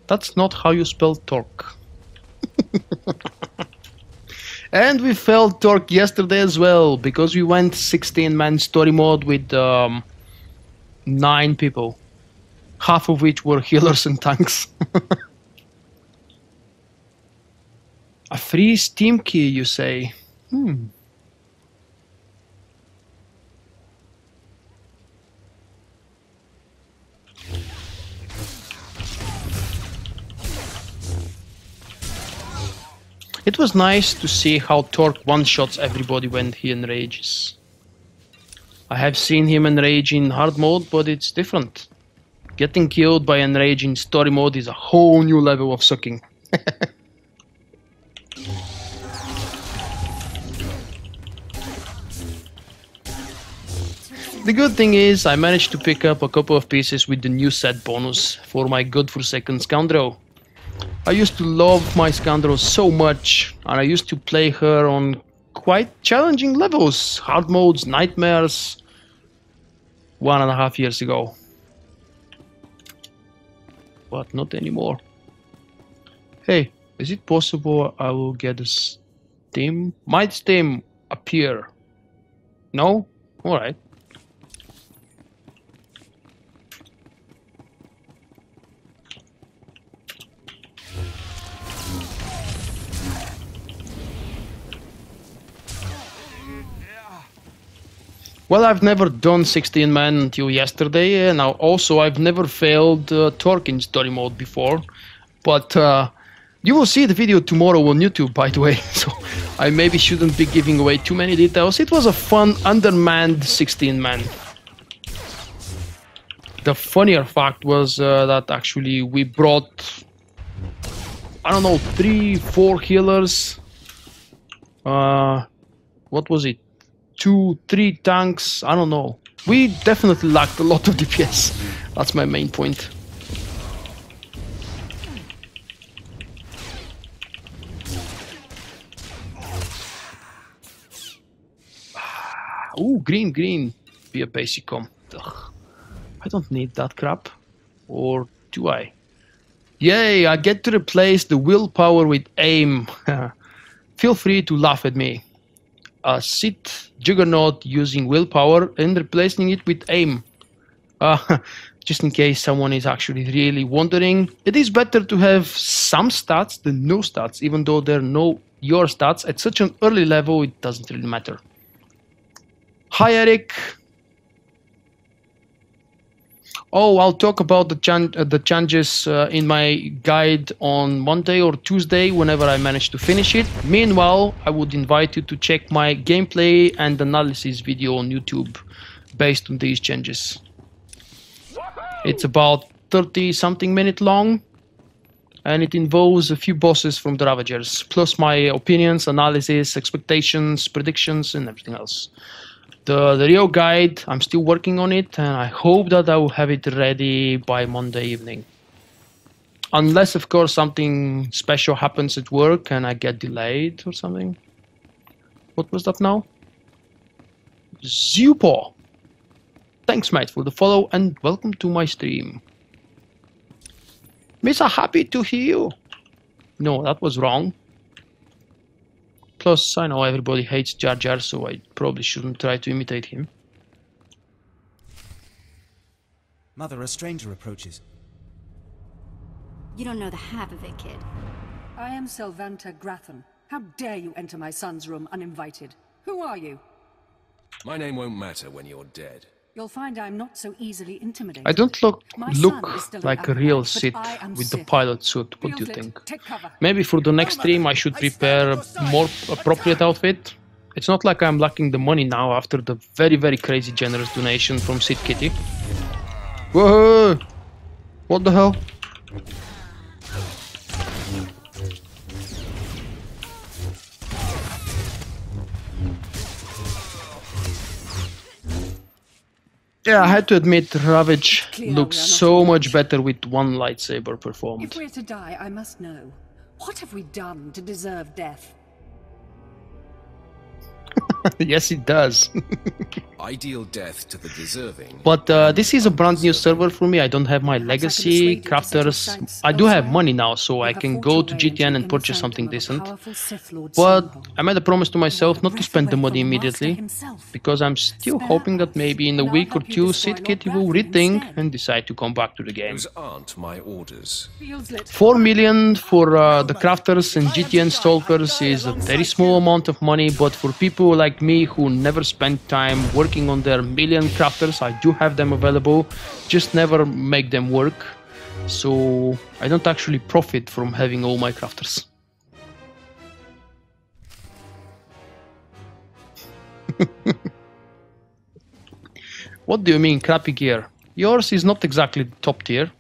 Speaker 1: That's not how you spell torque. And we failed torque yesterday as well, because we went 16-man story mode with 9 people. Half of which were healers and tanks. A free Steam key, you say? It was nice to see how Torque one-shots everybody when he enrages. I have seen him enrage in hard mode, but it's different. Getting killed by enrage in story mode is a whole new level of sucking. The good thing is I managed to pick up a couple of pieces with the new set bonus for my godforsaken scoundrel. I used to love my scoundrel so much, and I used to play her on quite challenging levels, hard modes, nightmares, 1.5 years ago. But not anymore. Hey, is it possible I will get a stim? Might stim appear? No? Alright. Well, I've never done 16-man until yesterday, and also I've never failed Torque in story mode before. But you will see the video tomorrow on YouTube, by the way, so I maybe shouldn't be giving away too many details. It was a fun, undermanned 16-man. The funnier fact was that actually we brought, I don't know, 3-4 healers. What was it? 2-3 tanks, I don't know. We definitely lacked a lot of DPS. That's my main point. Ooh, green. Be a basic com. Ugh. I don't need that crap. Or do I? Yay, I get to replace the willpower with aim. Feel free to laugh at me. A Sith Juggernaut using willpower and replacing it with aim. Just in case someone is actually really wondering, it is better to have some stats than no stats, even though they're your stats. At such an early level, it doesn't really matter. Hi, Eric. Oh, I'll talk about the changes in my guide on Monday or Tuesday, whenever I manage to finish it. Meanwhile, I would invite you to check my gameplay and analysis video on YouTube based on these changes. It's about 30-something minute long, and it involves a few bosses from the Ravagers, plus my opinions, analysis, expectations, predictions, and everything else. The real guide, I'm still working on it, and I hope that I will have it ready by Monday evening. Unless, of course, something special happens at work and I get delayed or something. What was that now? ZUPO! Thanks, mate, for the follow and welcome to my stream. Misa, happy to hear you. No, that was wrong. Plus, I know everybody hates Jar Jar, so I probably shouldn't try to imitate him.
Speaker 11: Mother, a stranger approaches.
Speaker 2: You don't know the half of it, kid.
Speaker 12: I am Sylvanta Grathan. How dare you enter my son's room uninvited? Who are you?
Speaker 5: My name won't matter when you're dead.
Speaker 12: You'll find I'm not so easily intimidated.
Speaker 1: I don't look like a real
Speaker 12: Sith
Speaker 1: Sith with the pilot suit. What do you think?
Speaker 12: Take cover.
Speaker 1: Maybe for the next stream I should prepare a more appropriate outfit. It's not like I'm lacking the money now after the very, very crazy generous donation from Sith Kitty. Whoa! What the hell? Yeah, I had to admit, Ravage looks so much better with one lightsaber performed.
Speaker 12: If we're to die, I must know. What have we done to deserve death?
Speaker 1: Yes, it does.
Speaker 5: Ideal death to the deserving.
Speaker 1: But this is a brand new server for me. I don't have my legacy crafters. I do have money now, so I can go to GTN and purchase something decent. But I made a promise to myself not to spend the money immediately, because I'm still hoping that maybe in a week or two Sith Kitty will rethink and decide to come back to the game.
Speaker 5: Those aren't my orders.
Speaker 1: 4 million for the crafters and GTN stalkers is a very small amount of money, but for people like me who never spend time working on their million crafters, I do have them available, just never make them work, so I don't actually profit from having all my crafters. What do you mean crappy gear? Yours is not exactly top tier,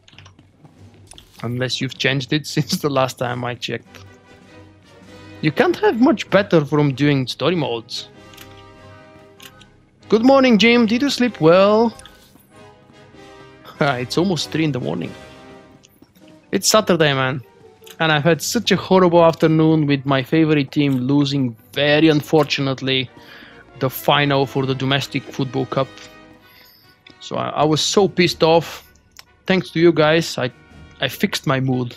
Speaker 1: unless you've changed it since the last time I checked. You can't have much better from doing story modes. Good morning, Jim. Did you sleep well? It's almost 3 in the morning. It's Saturday, man. And I've had such a horrible afternoon with my favorite team losing, very unfortunately, the final for the domestic football cup. So I was so pissed off. Thanks to you guys, I fixed my mood.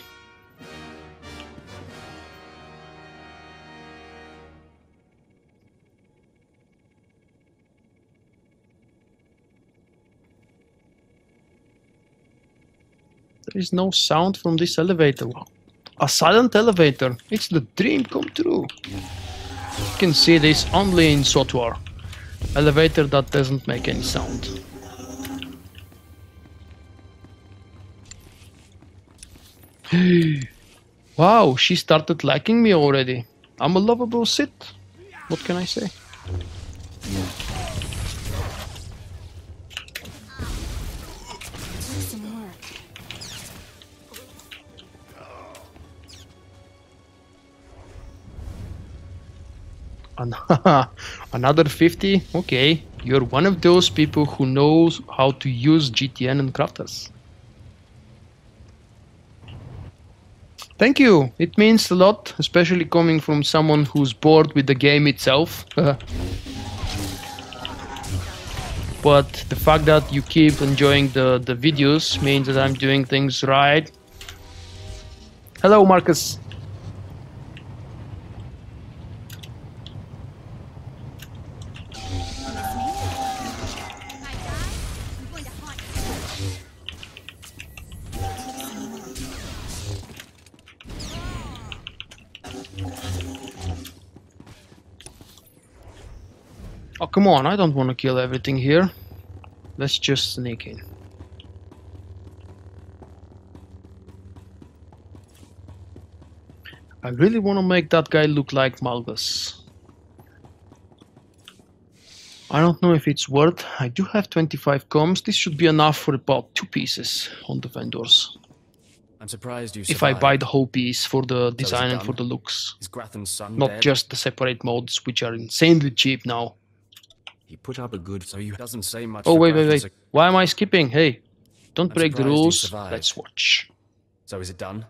Speaker 1: There is no sound from this elevator. A silent elevator. It's the dream come true. You can see this only in SWTOR. Elevator that doesn't make any sound. Wow, she started liking me already. I'm a lovable Sith. What can I say? Another 50? Okay, you're one of those people who knows how to use GTN and crafters. Thank you, it means a lot, especially coming from someone who's bored with the game itself. But the fact that you keep enjoying the videos means that I'm doing things right. Hello, Marcus. Oh, come on, I don't want to kill everything here. Let's just sneak in. I really want to make that guy look like Malgus. I don't know if it's worth. I do have 25 comms. This should be enough for about 2 pieces on the vendors.
Speaker 9: I'm surprised you
Speaker 1: if I buy the whole piece for the design and for the looks.
Speaker 9: Is Grathan's son
Speaker 1: not
Speaker 9: dead?
Speaker 1: Just the separate modes, which are insanely cheap now.
Speaker 9: He put up a good, so you doesn't say much.
Speaker 1: Oh, wait. Why am I skipping? Hey, don't break the rules. Let's watch.
Speaker 9: So is it done?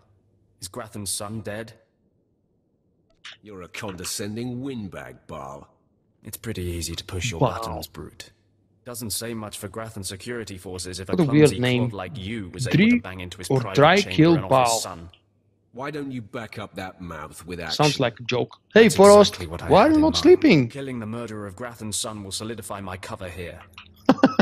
Speaker 9: Is Grathan's son dead?
Speaker 5: You're a condescending windbag, Baal.
Speaker 9: It's pretty easy to push your buttons, brute. Doesn't say much for Grathan security forces if
Speaker 1: What
Speaker 9: a
Speaker 1: a weird
Speaker 9: clumsy
Speaker 1: name.
Speaker 9: clod like you was able to
Speaker 1: Dri
Speaker 9: bang into his
Speaker 1: or
Speaker 9: private
Speaker 1: Dry
Speaker 9: chamber
Speaker 1: Kill
Speaker 9: and off his
Speaker 1: Bao.
Speaker 9: son.
Speaker 5: Why don't you back up that mouth with action?
Speaker 1: Sounds like a joke. Hey,
Speaker 9: That's
Speaker 1: Frost,
Speaker 9: exactly what I
Speaker 1: why are
Speaker 9: had
Speaker 1: you
Speaker 9: in
Speaker 1: not
Speaker 9: mind.
Speaker 1: sleeping?
Speaker 9: Killing the murderer of Grathan's son will solidify my cover here.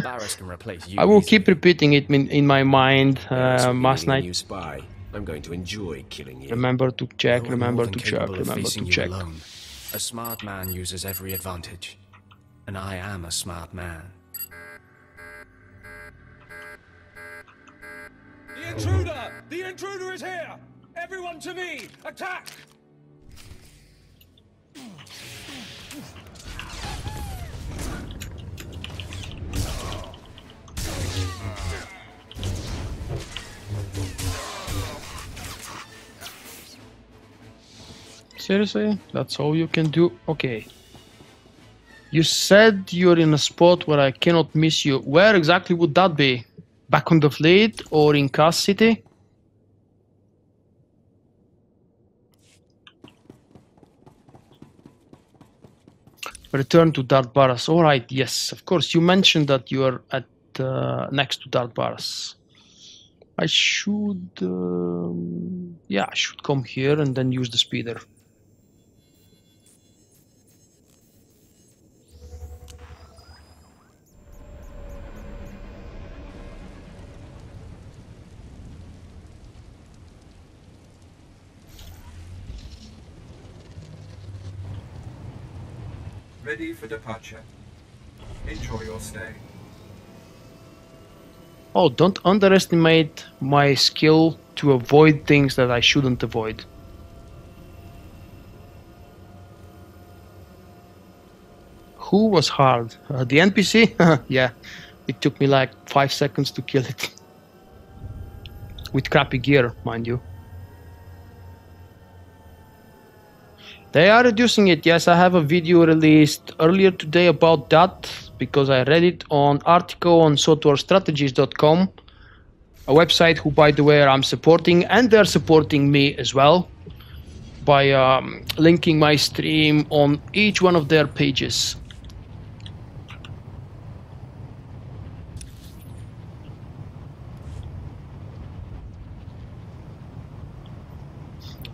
Speaker 9: Baras can replace you.
Speaker 1: I will
Speaker 9: easily.
Speaker 1: keep repeating it in my mind
Speaker 5: Baras will be
Speaker 1: last
Speaker 5: needing a
Speaker 1: night.
Speaker 5: new spy. I'm going to enjoy killing you.
Speaker 1: Remember to check,
Speaker 9: No one
Speaker 1: remember
Speaker 9: more than
Speaker 1: to check,
Speaker 9: capable of
Speaker 1: remember
Speaker 9: facing
Speaker 1: to
Speaker 9: you
Speaker 1: check.
Speaker 9: alone. A smart man uses every advantage. And I am a smart man.
Speaker 10: The intruder! The intruder is here! Everyone to me! Attack!
Speaker 1: Seriously? That's all you can do? Okay. You said you're in a spot where I cannot miss you. Where exactly would that be? Back on the fleet or in Kaas City? Return to Dark Baras. Alright, yes, of course. You mentioned that you are at next to Dark Baras. I should... yeah, I should come here and then use the speeder.
Speaker 3: Ready for departure. Enjoy your stay.
Speaker 1: Oh, don't underestimate my skill to avoid things that I shouldn't avoid. Who was hard? The NPC? Yeah, it took me like 5 seconds to kill it. With crappy gear, mind you. They are reducing it, yes, I have a video released earlier today about that, because I read it on article on SWTORstrategies.com, a website who, by the way, I'm supporting, and they're supporting me as well, by linking my stream on each one of their pages.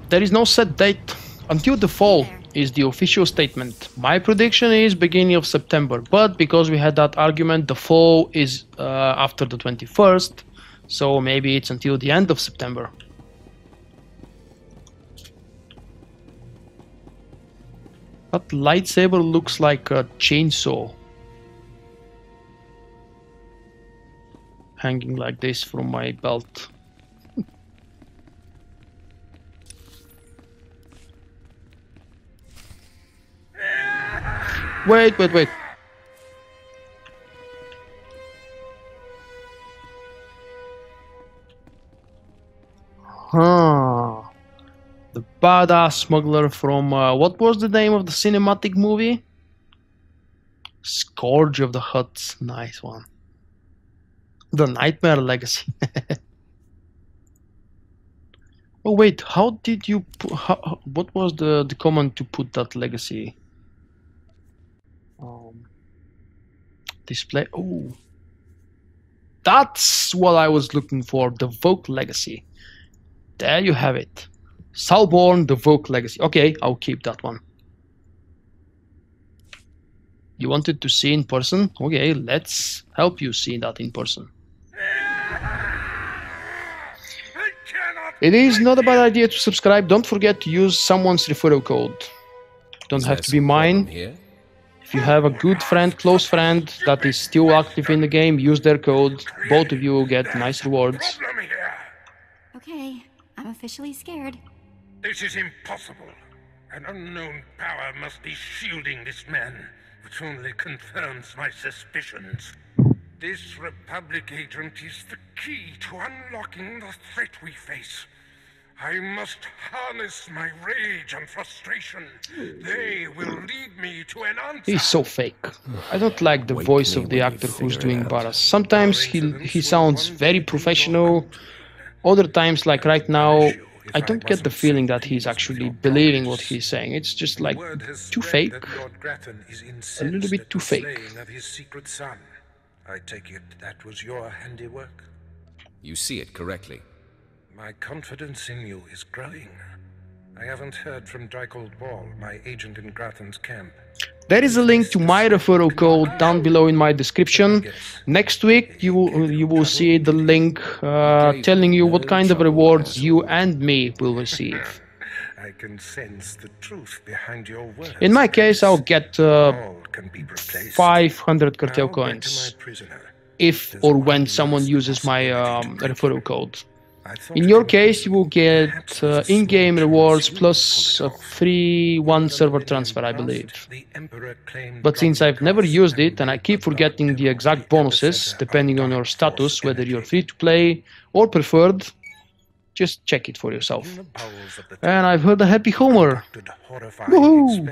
Speaker 1: There is no set date. Until the fall is the official statement. My prediction is beginning of September, but because we had that argument, the fall is after the 21st, so maybe it's until the end of September. That lightsaber looks like a chainsaw. Hanging like this from my belt. Wait. Huh. The badass smuggler from, what was the name of the cinematic movie? Scourge of the Huts. Nice one. The Nightmare Legacy. Oh wait, how did you what was the command to put that legacy? Display. Oh, that's what I was looking for. The Vulkk legacy. There you have it. Salborn, the Vulkk legacy. Okay, I'll keep that one. You wanted to see in person? Okay, let's help you see that in person. It is not a bad idea to subscribe. Don't forget to use someone's referral code. Don't have to be mine. If you have a good friend, close friend that is still active in the game, use their code. Both of you will get nice rewards.
Speaker 2: Okay, I'm officially scared.
Speaker 6: This is impossible. An unknown power must be shielding this man, which only confirms my suspicions. This Republic agent is the key to unlocking the threat we face. I must harness my rage and frustration. They will lead me to an answer.
Speaker 1: He's so fake. I don't like the voice of the actor who's doing Baras. Sometimes he sounds very professional. Other times, like right now, I don't get the feeling that he's actually believing what he's saying. It's just like too fake. A little bit too fake.
Speaker 6: I take it that was your handiwork?
Speaker 5: You see it correctly.
Speaker 6: My confidence in you is growing. I haven't heard from Dromund Kaas, my agent in Grathan's camp.
Speaker 1: There is a link to my referral code down below in my description. Next week you will see the link telling you what kind of rewards you and me will receive.
Speaker 6: I can sense the truth behind your words.
Speaker 1: In my case, I'll get 500 cartel coins if or when someone uses my referral code. In your case, you will get in-game rewards plus a free one server transfer, I believe. But since I've never used it and I keep forgetting the exact bonuses depending on your status, whether you're free to play or preferred, just check it for yourself. And I've heard a happy Homer. Woohoo!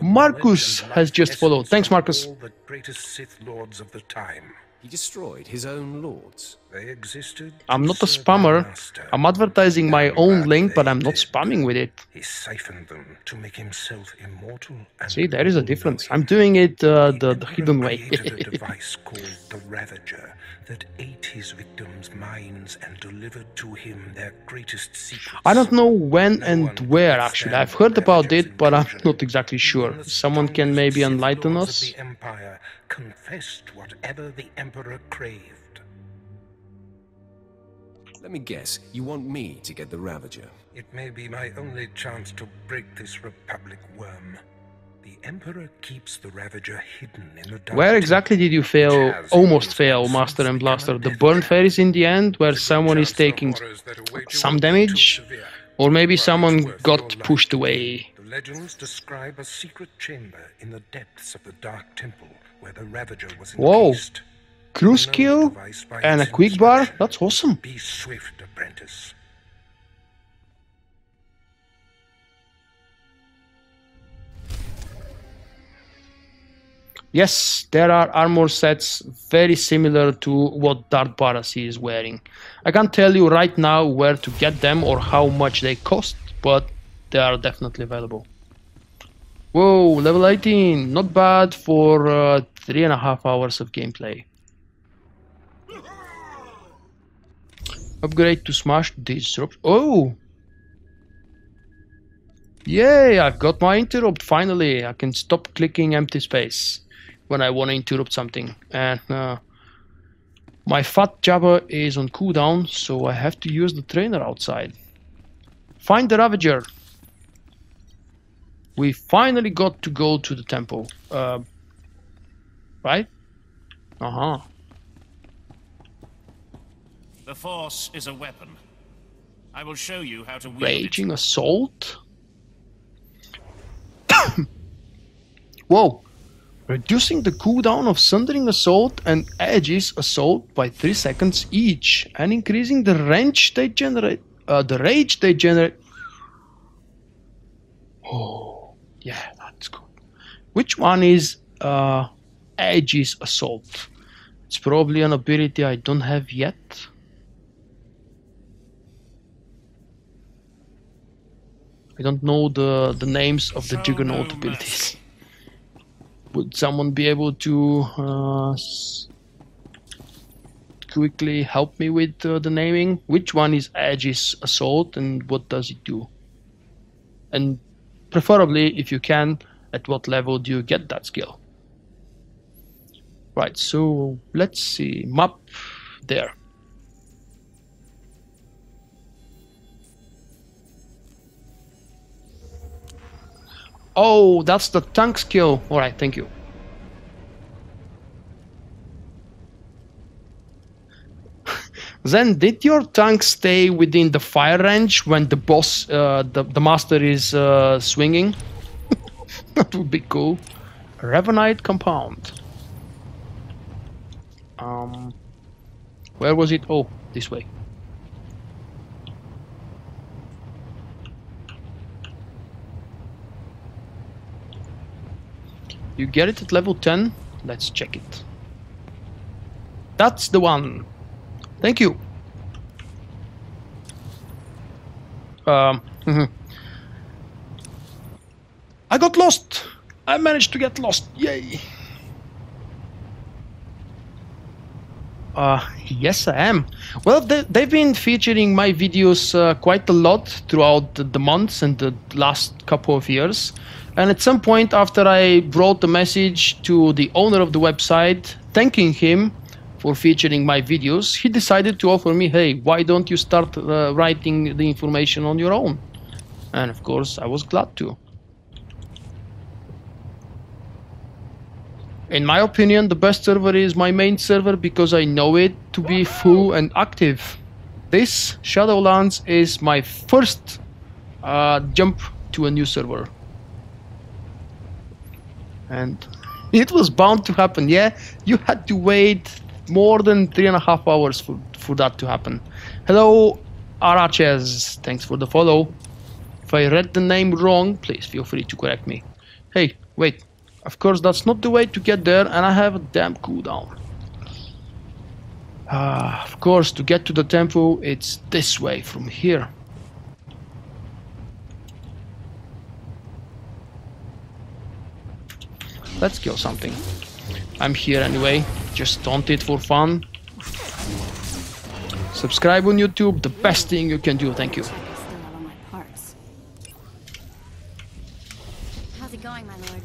Speaker 1: Marcus has just followed. Thanks, Marcus.
Speaker 6: The greatest Sith Lords of the time.
Speaker 5: He destroyed his own lords.
Speaker 6: They existed.
Speaker 1: I'm not a spammer. I'm advertising my own link, but I'm not spamming with it.
Speaker 6: He siphoned them to make himself immortal.
Speaker 1: See, there is a difference. I'm doing it the hidden way.
Speaker 6: Created a device called the Ravager that ate his victims' minds and delivered to him their greatest secrets.
Speaker 1: I don't know when and where, actually. I've heard about it, but I'm not exactly sure. Someone can maybe enlighten us?
Speaker 6: The Empire confessed whatever the Emperor craved.
Speaker 5: Let me guess, you want me to get the Ravager?
Speaker 6: It may be my only chance to break this Republic worm. The Emperor keeps the Ravager hidden in the dark.
Speaker 1: Where exactly did you fail, almost fail, Master and Blaster? The burn phase in the end, where someone is taking some damage? Or maybe someone got pushed away?
Speaker 6: The legends describe a secret chamber in the depths of the Dark Temple where the Ravager was encased.
Speaker 1: Whoa! Cruise kill and a quick bar? That's awesome.
Speaker 6: Be swift, apprentice.
Speaker 1: Yes, there are armor sets very similar to what Darth Baras is wearing. I can't tell you right now where to get them or how much they cost, but they are definitely available. Whoa, level 18, not bad for 3.5 hours of gameplay. Upgrade to smash disrupt. Oh! Yay, I've got my interrupt finally. I can stop clicking empty space when I want to interrupt something. And my fat Jabba is on cooldown, so I have to use the trainer outside. Find the Ravager. We finally got to go to the temple. Right? Uh-huh.
Speaker 13: The Force is a weapon. I will show you how to wield
Speaker 1: Raging Assault? Whoa! Reducing the cooldown of Sundering Assault and Aegis Assault by 3 seconds each, and increasing the range they generate. The rage they generate. Oh, yeah, that's good. Which one is Aegis Assault? It's probably an ability I don't have yet. I don't know the names of the Juggernaut abilities. Would someone be able to quickly help me with the naming? Which one is Aegis Assault and what does it do? And preferably, if you can, at what level do you get that skill? Right, so let's see. Map there. Oh, that's the tank skill. Alright, thank you. Then, did your tank stay within the fire range when the boss, the master is swinging? That would be cool. Ravenite compound. Where was it? Oh, this way. You get it at level 10? Let's check it. That's the one. Thank you. I got lost. I managed to get lost. Yay. Yes, I am. Well, they've been featuring my videos quite a lot throughout the months and the last couple of years. And at some point after I wrote a message to the owner of the website thanking him for featuring my videos, he decided to offer me, hey, why don't you start writing the information on your own? And of course, I was glad to. In my opinion, the best server is my main server because I know it to be full and active. This Shadowlands is my first jump to a new server. And it was bound to happen, yeah? You had to wait more than 3.5 hours for that to happen. Hello, Araches. Thanks for the follow. If I read the name wrong, please feel free to correct me. Hey, wait. Of course, that's not the way to get there, and I have a damn cooldown. Of course, to get to the temple, it's this way from here. Let's kill something. I'm here anyway, just taunt it for fun. Subscribe on YouTube, the best thing you can do, thank you.
Speaker 2: How's it going, my lord?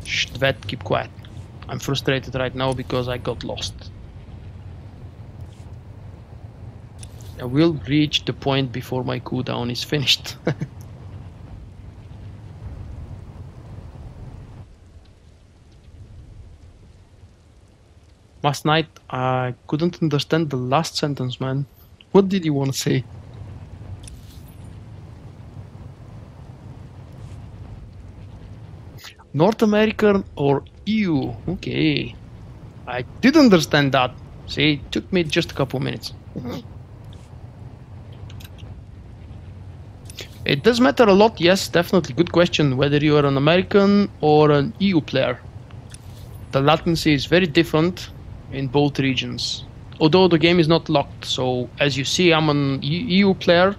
Speaker 1: Shh, Vette, keep quiet. I'm frustrated right now because I got lost. I will reach the point before my cooldown is finished. Last night I couldn't understand the last sentence, man. What did you want to say? North American or EU? Okay. I did understand that. See, it took me just a couple minutes. It does matter a lot, yes, definitely. Good question, whether you are an American or an EU player. The latency is very different in both regions. Although the game is not locked, so as you see, I'm an EU player.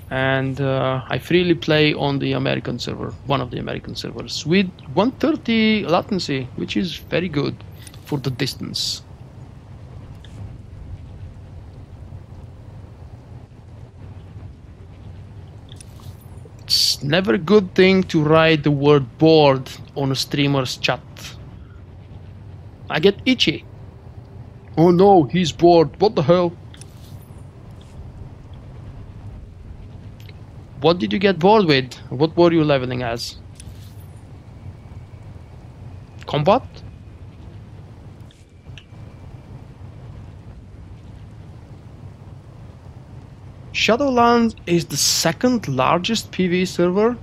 Speaker 1: And I freely play on the American server, one of the American servers, with 130 latency, which is very good for the distance. It's never a good thing to write the word bored on a streamer's chat. I get itchy. Oh no, he's bored, what the hell? What did you get bored with? What were you leveling as? Combat? Shadowlands is the second largest PvE server?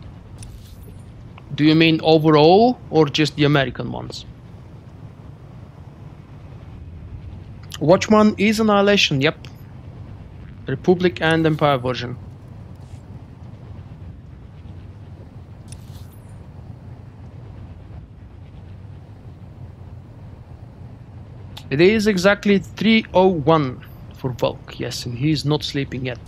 Speaker 1: Do you mean overall or just the American ones? Watchman is Annihilation, yep. Republic and Empire version. It is exactly 3:01 for Vulkk, yes, and he's not sleeping yet.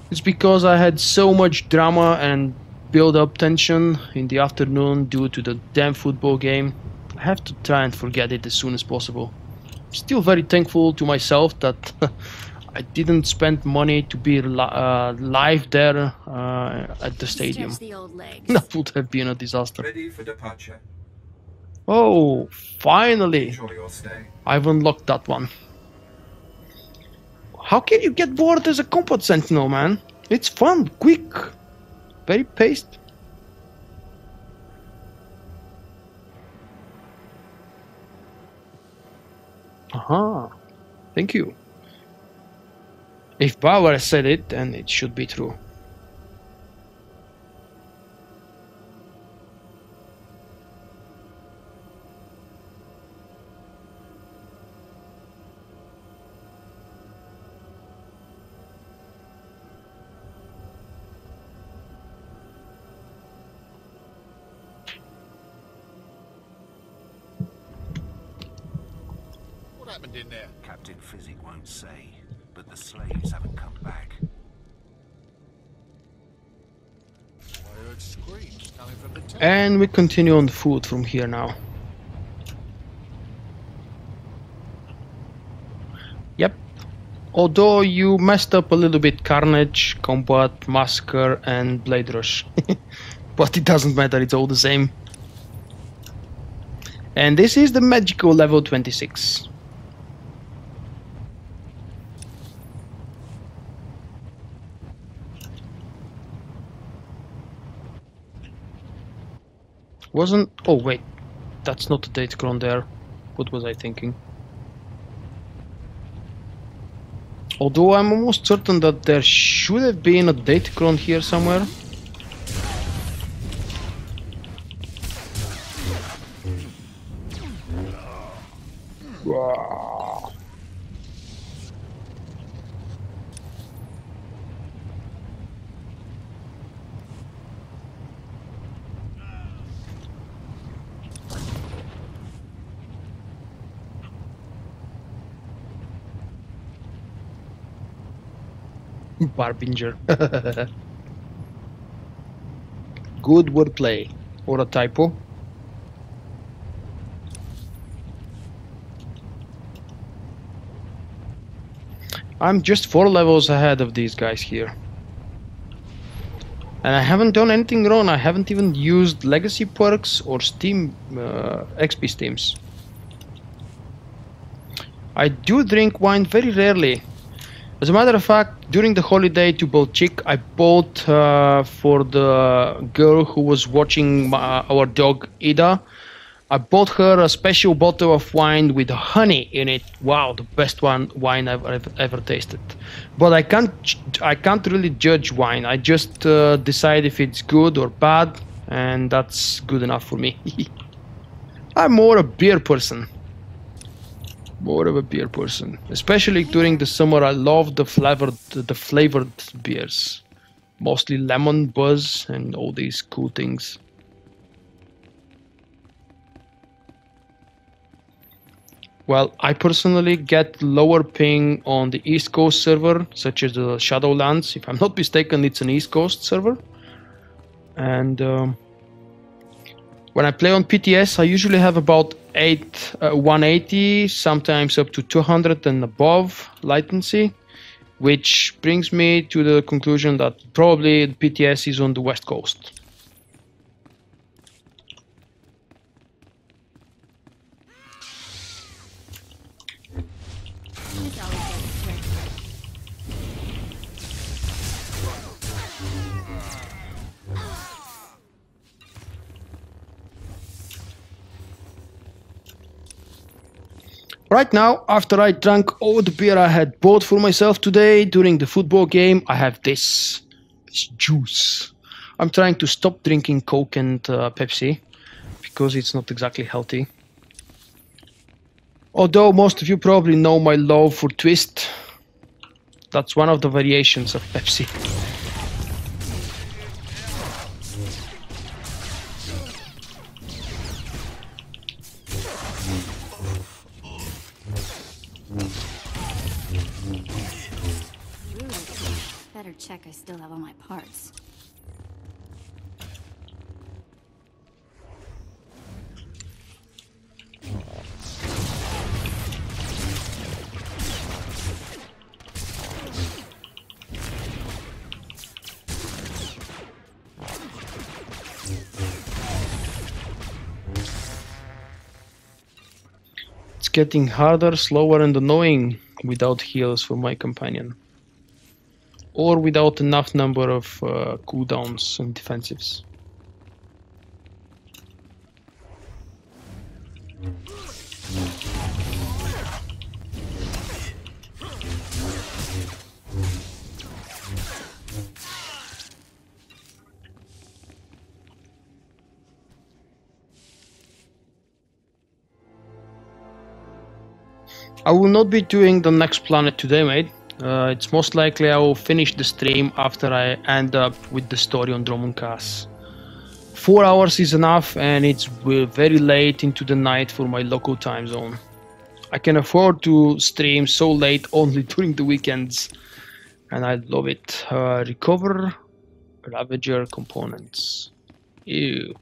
Speaker 1: It's because I had so much drama and build-up tension in the afternoon due to the damn football game. I have to try and forget it as soon as possible. Still very thankful to myself that I didn't spend money to be live there at the stadium. That would have been a disaster.
Speaker 3: Ready for departure.
Speaker 1: Oh, finally!
Speaker 3: Enjoy your stay.
Speaker 1: I've unlocked that one. How can you get bored as a combat sentinel, man? It's fun, quick, very paced. Aha, thank you. If Baras said it, then it should be true.
Speaker 14: In there? Captain Physic won't say, but the slaves haven't come back. I heard screams coming from the temple.
Speaker 1: And we continue on the foot from here now. Although you messed up a little bit Carnage, Combat, Massacre and Blade Rush. But it doesn't matter, it's all the same. And this is the magical level 26. Wasn't... oh wait, that's not the Datacron there. What was I thinking? Although I'm almost certain that there should have been a Datacron here somewhere. Wow. Barbinger. Good wordplay. Or a typo. I'm just 4 levels ahead of these guys here. And I haven't done anything wrong. I haven't even used legacy perks or Steam XP Steams. I do drink wine very rarely. As a matter of fact, during the holiday to Vulkk, I bought for the girl who was watching our dog Ida, I bought her a special bottle of wine with honey in it. Wow, the best wine I've ever tasted. But I can't really judge wine. I just decide if it's good or bad, and that's good enough for me. I'm more a beer person. More of a beer person, especially during the summer. I love the flavored beers, mostly lemon, buzz, and all these cool things. Well, I personally get lower ping on the East Coast server, such as the Shadowlands. If I'm not mistaken, it's an East Coast server. And when I play on PTS, I usually have about 180, sometimes up to 200 and above latency, which brings me to the conclusion that probably the PTS is on the West Coast. Right now, after I drank all the beer I had bought for myself today during the football game, I have this juice. I'm trying to stop drinking Coke and Pepsi because it's not exactly healthy. Although most of you probably know my love for Twist. That's one of the variations of Pepsi.
Speaker 2: Better check I still have all my parts.
Speaker 1: It's getting harder, slower and annoying without heals for my companion. Or without enough number of cooldowns and defensives. I will not be doing the next planet today, mate. It's most likely I will finish the stream after I end up with the story on Dromund Kaas. 4 hours is enough, and it's very late into the night for my local time zone. I can afford to stream so late only during the weekends, and I love it. Recover Ravager components. Ew.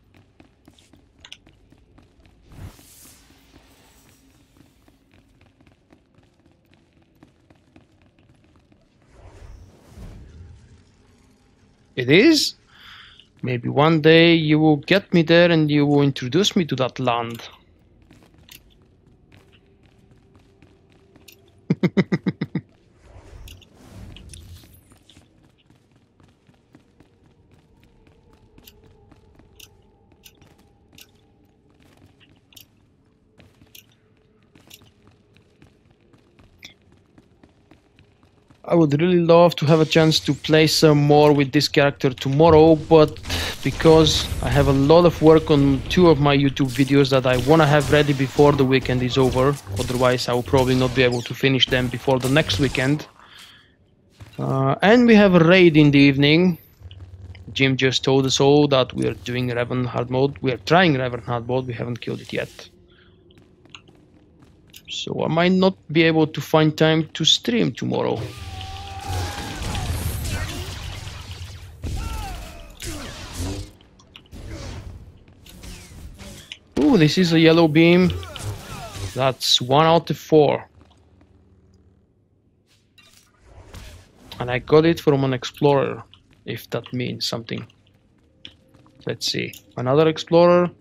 Speaker 1: It is? Maybe one day you will get me there and you will introduce me to that land. I would really love to have a chance to play some more with this character tomorrow, but because I have a lot of work on 2 of my YouTube videos that I want to have ready before the weekend is over, otherwise I will probably not be able to finish them before the next weekend. And we have a raid in the evening. Jim just told us all that we are doing Revan hard mode. We are trying Revan hard mode, we haven't killed it yet. So I might not be able to find time to stream tomorrow. Ooh, this is a yellow beam. That's 1 out of 4. And I got it from an explorer, if that means something. Let's see. Another explorer.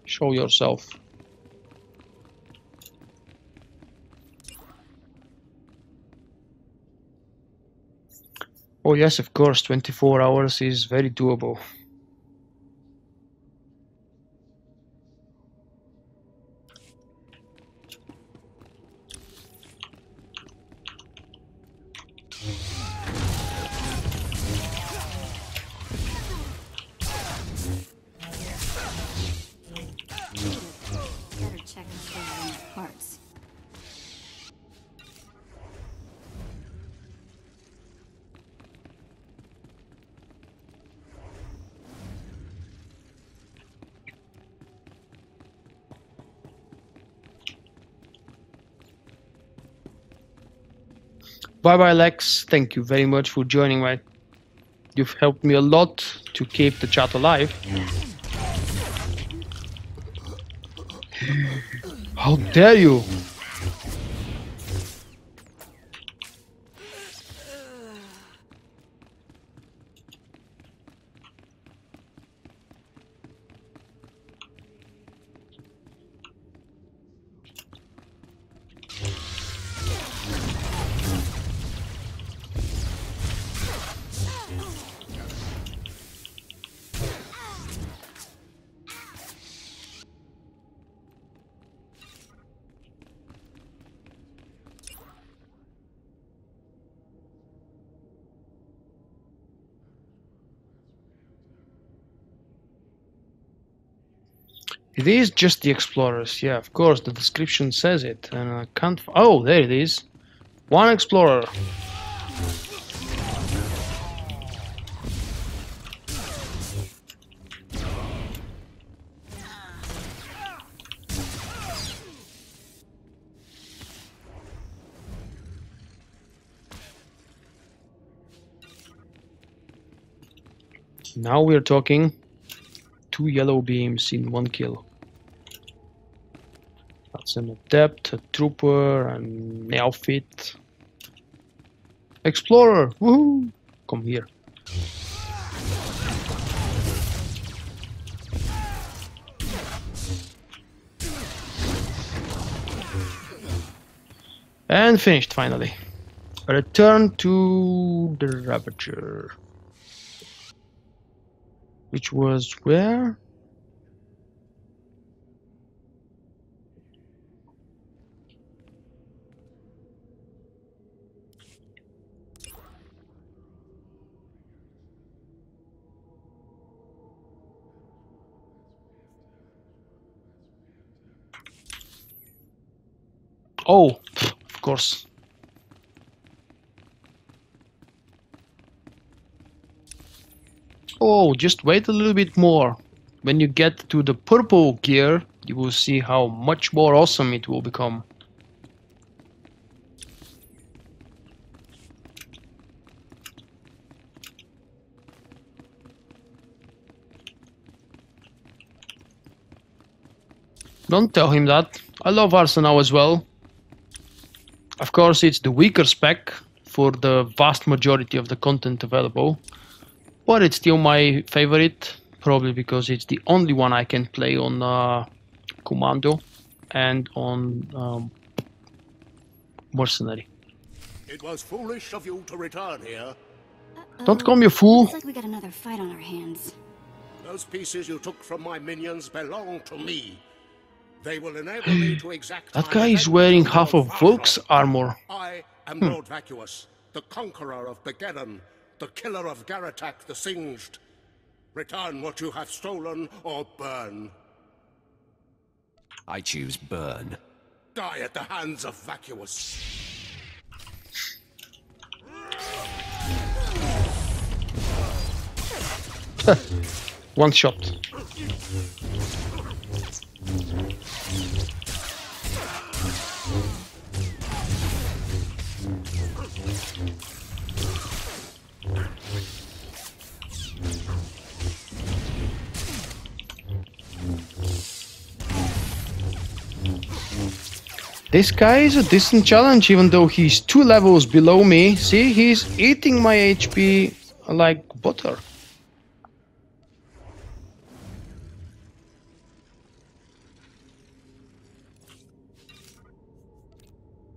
Speaker 1: Show yourself. Oh yes, of course, 24 hours is very doable. Bye bye Lex, thank you very much for joining me. You've helped me a lot to keep the chat alive. How dare you! It is just the explorers, yeah, of course, the description says it, and I can't... Oh, there it is. 1 explorer. Now we're talking 2 yellow beams in 1 kill. That's an adept, a trooper, an outfit. Explorer! Woohoo! Come here. And finished finally. Return to the Ravager. Which was where? Oh, of course. Oh, just wait a little bit more. When you get to the purple gear, you will see how much more awesome it will become. Don't tell him that. I love Arsenal as well. Of course, it's the weaker spec for the vast majority of the content available. but it's still my favorite, probably because it's the only one I can play on Commando and on Mercenary.
Speaker 15: It was foolish of you to return here.
Speaker 1: Don't call me a fool.
Speaker 2: Looks like we got another fight on our hands.
Speaker 15: Those pieces you took from my minions belong to me. They will enable me to exact.
Speaker 1: That guy is wearing half of Vulkk's armor.
Speaker 15: I am Lord Vacuous, the conqueror of Begeddon, the killer of Garatak the Singed. Return what you have stolen or burn.
Speaker 5: I choose burn.
Speaker 15: Die at the hands of Vacuous.
Speaker 1: One shot. This guy is a decent challenge, even though he's 2 levels below me. See, he's eating my HP like butter.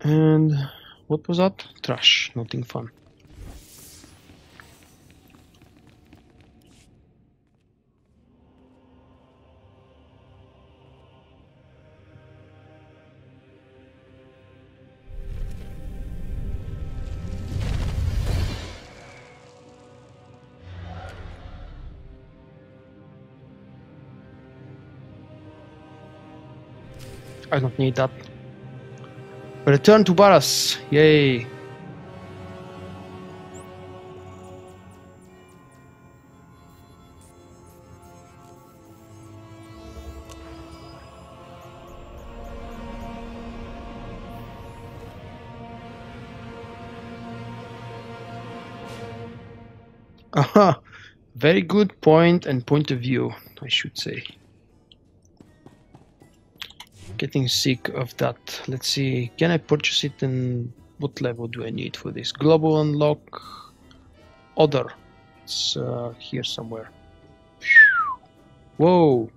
Speaker 1: And what was that? Trash, nothing fun. I don't need that. Return to Baras. Yay. Aha. Very good point and point of view, I should say. Getting sick of that. Let's see, can I purchase it and what level do I need for this? Global unlock, other. It's here somewhere. Whoa,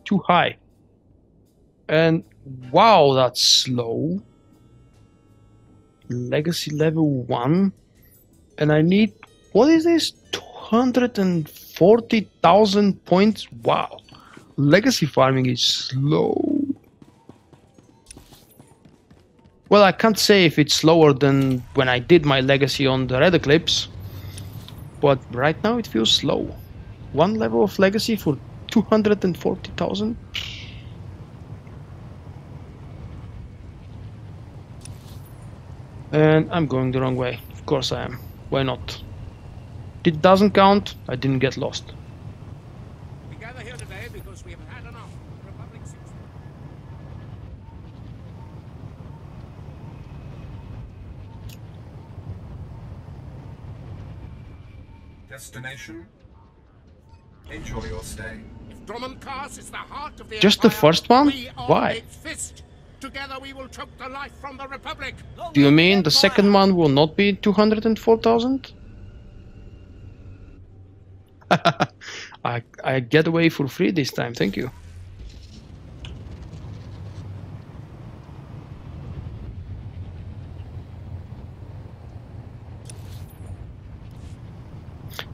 Speaker 1: too high. And wow, that's slow. Legacy level 1. And I need, what is this? 240,000 points. Wow, legacy farming is slow. Well, I can't say if it's slower than when I did my legacy on the Red Eclipse, but right now it feels slow. 1 level of legacy for 240,000? And I'm going the wrong way. Of course I am. Why not? It doesn't count. I didn't get lost.
Speaker 15: We gather here today because we have had enough. The Republic seeks...
Speaker 3: Destination. Enjoy your stay.
Speaker 15: If Dromund Kaas is the heart of the
Speaker 1: Just the
Speaker 15: Empire,
Speaker 1: first one?
Speaker 15: we are
Speaker 1: Why?
Speaker 15: its fist. Together we will choke the life from the Republic.
Speaker 1: Do you mean the second one will not be 204,000? I get away for free this time, thank you.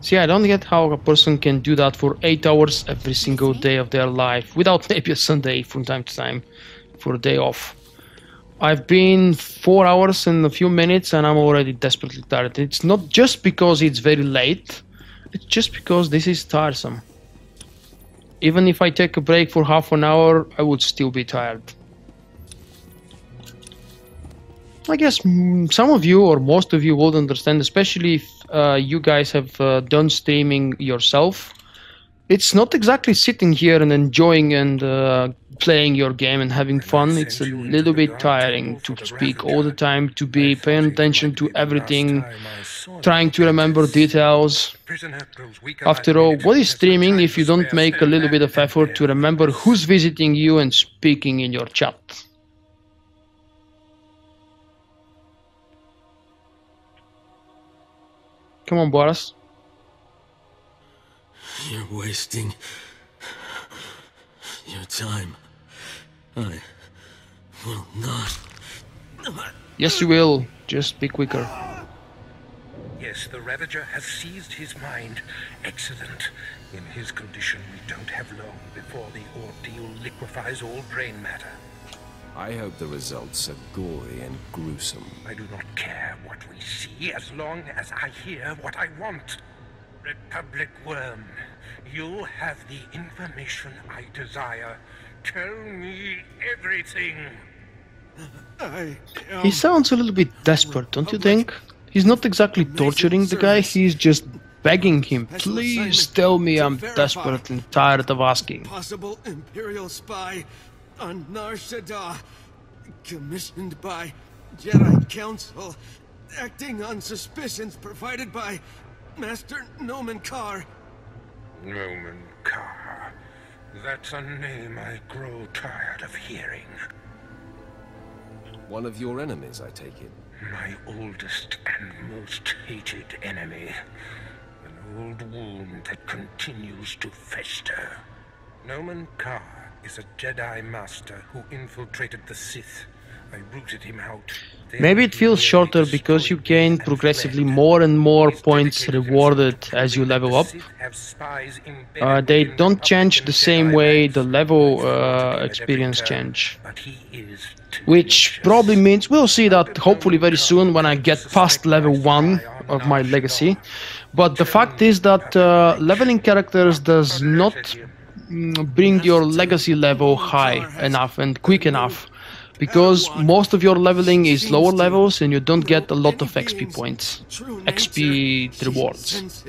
Speaker 1: See, I don't get how a person can do that for 8 hours every single day of their life, without maybe a Sunday from time to time, for a day off. I've been 4 hours and a few minutes and I'm already desperately tired. It's not just because it's very late, it's just because this is tiresome. Even if I take a break for half an hour, I would still be tired. I guess some of you or most of you would understand, especially if you guys have done streaming yourself. It's not exactly sitting here and enjoying and playing your game and having fun. It's a little bit tiring to speak all the time, to be paying attention to everything, trying to remember details. After all, what is streaming if you don't make a little bit of effort to remember who's visiting you and speaking in your chat? Come on, Baras.
Speaker 10: You're wasting your time. I will not.
Speaker 1: Yes, you will. Just be quicker.
Speaker 6: Yes, the Ravager has seized his mind. Excellent. In his condition, we don't have long before the ordeal liquefies all brain matter.
Speaker 5: I hope the results are gory and gruesome.
Speaker 6: I do not care what we see as long as I hear what I want. Republic Worm, you have the information I desire. Tell me everything.
Speaker 1: He sounds a little bit desperate, don't you think? He's not exactly torturing the guy, he's just begging him, please tell me, I'm desperate and tired of asking.
Speaker 10: Possible Imperial spy on Nar Shaddaa, commissioned by Jedi Council, acting on suspicions provided by Master Dromund Kaas.
Speaker 6: Dromund Kaas. That's a name I grow tired of hearing.
Speaker 5: One of your enemies, I take it.
Speaker 6: My oldest and most hated enemy. An old wound that continues to fester. Dromund Kaas is a Jedi Master who infiltrated the Sith. I rooted him out.
Speaker 1: Maybe it feels shorter because you gain progressively more and more points rewarded as you level up. They don't change the same way the level experience change. Which probably means we'll see that hopefully very soon when I get past level 1 of my legacy. But the fact is that leveling characters does not bring your legacy level high enough and quick enough. Because most of your leveling is lower levels and you don't get a lot of XP points, XP rewards.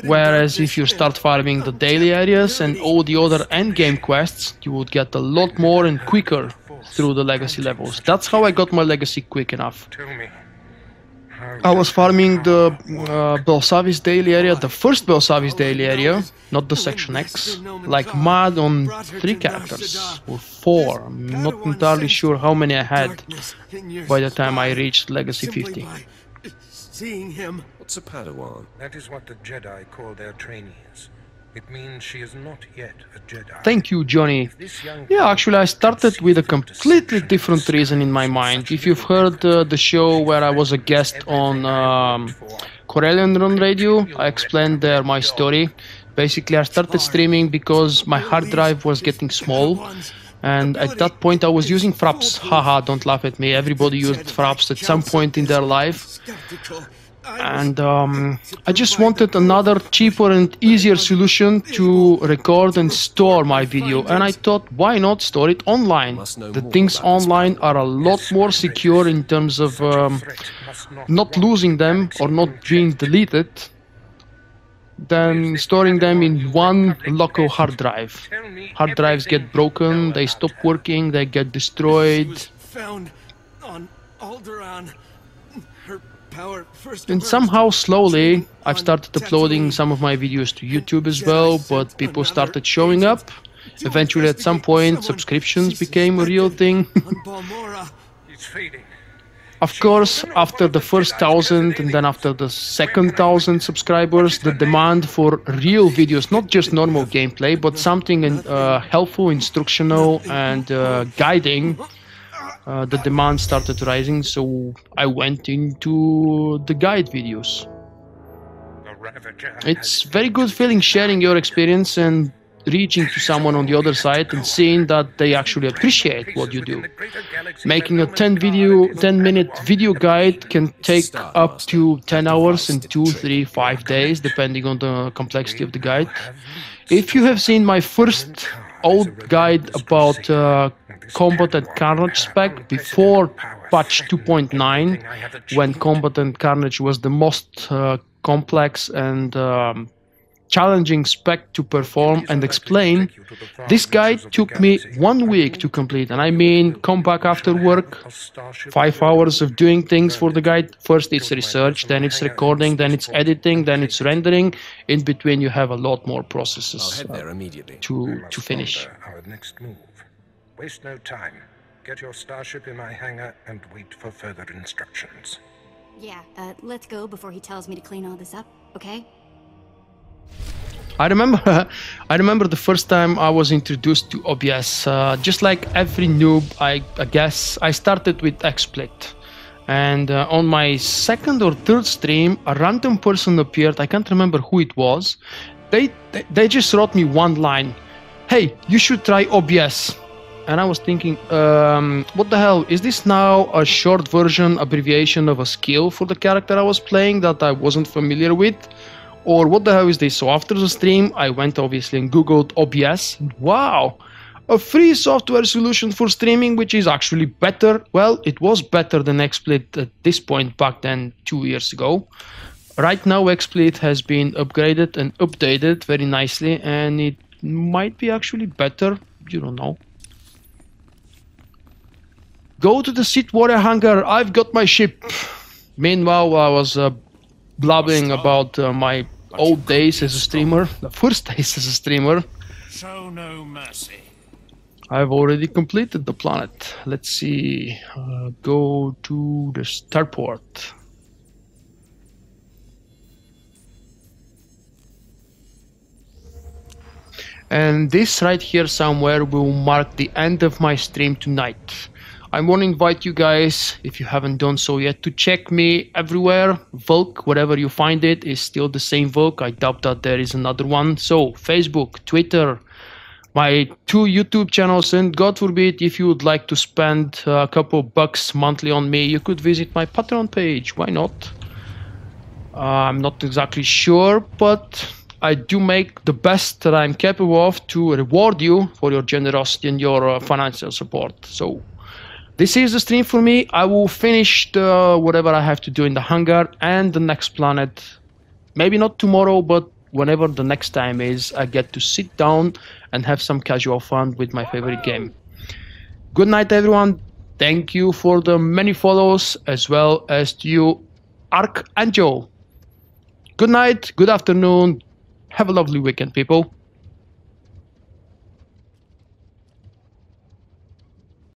Speaker 1: Whereas if you start farming the daily areas and all the other endgame quests, you would get a lot more and quicker through the legacy levels. That's how I got my legacy quick enough. I was farming the Belsavis daily area, the first Belsavis daily area, not the Section X, like mad on 3 characters, or 4, I'm not entirely sure how many I had by the time I reached Legacy 50.
Speaker 10: Seeing him.
Speaker 5: What's a Padawan?
Speaker 6: That is what the Jedi call their trainees. It means she is not yet a Jedi.
Speaker 1: Thank you, Johnny. Yeah, actually I started with a completely different reason in my mind. If you've heard the show where I was a guest on Corellian Run Radio, I explained there my story. Basically I started streaming because my hard drive was getting small. And at that point I was using fraps. Haha, don't laugh at me. Everybody used fraps at some point in their life. And I just wanted another cheaper and easier solution to record and store my video. And I thought, why not store it online? The things online are a lot more secure in terms of not losing them or not being deleted than storing them in one local hard drive. Hard drives get broken, they stop working, they get destroyed.
Speaker 10: Found on Alderaan. Her power first.
Speaker 1: And somehow, slowly, I've started uploading some of my videos to YouTube as well, but people started showing up. Eventually, at some point, subscriptions became a real thing.
Speaker 6: It's fading.
Speaker 1: Of course, after the first 1,000 and then after the second 1,000 subscribers, the demand for real videos, not just normal gameplay, but something helpful, instructional and guiding, the demand started rising, so I went into the guide videos. It's very good feeling sharing your experience and reaching to someone on the other side and seeing that they actually appreciate what you do. Making a 10-minute video guide can take up to 10 hours and 2, 3, 5 days, depending on the complexity of the guide. If you have seen my first old guide about combat and carnage spec before patch 2.9, when combat and carnage was the most complex and challenging spec to perform and explain, this guide took me 1 week to complete. And I mean, come back after work, 5 hours of doing things for the guide. First it's research, then it's recording, then it's editing, then it's rendering. In between you have a lot more processes to finish.
Speaker 6: Our next move. Waste no time. Get your starship in my hangar and wait for further instructions.
Speaker 2: Yeah, let's go before he tells me to clean all this up, okay?
Speaker 1: I remember, I remember the first time I was introduced to OBS. Just like every noob, I guess I started with XSplit, and on my second or third stream, a random person appeared. I can't remember who it was. They just wrote me one line: "Hey, you should try OBS." And I was thinking, what the hell? Is this now a short version abbreviation of a skill for the character I was playing that I wasn't familiar with? Or what the hell is this? So after the stream, I went obviously and googled OBS. Wow, a free software solution for streaming, which is actually better. Well, it was better than XSplit at this point back then 2 years ago. Right now, XSplit has been upgraded and updated very nicely, and it might be actually better. You don't know. Go to the Sith Warrior hangar. I've got my ship. Meanwhile, I was blabbing about my old days as a streamer, the first days as a streamer.
Speaker 13: Show no mercy.
Speaker 1: I've already completed the planet. Let's see. Go to the starport. And this right here somewhere will mark the end of my stream tonight. I want to invite you guys, if you haven't done so yet, to check me everywhere. Vulkk, wherever you find it, is still the same Vulkk. I doubt that there is another one. So, Facebook, Twitter, my 2 YouTube channels, and God forbid, if you would like to spend a couple bucks monthly on me, you could visit my Patreon page. Why not? I'm not exactly sure, but I do make the best that I'm capable of to reward you for your generosity and your financial support. So, this is the stream for me. I will finish whatever I have to do in the hangar and the next planet. Maybe not tomorrow, but whenever the next time is, I get to sit down and have some casual fun with my favorite game. Good night, everyone. Thank you for the many follows, as well as to you, Ark and Joe. Good night, good afternoon. Have a lovely weekend, people.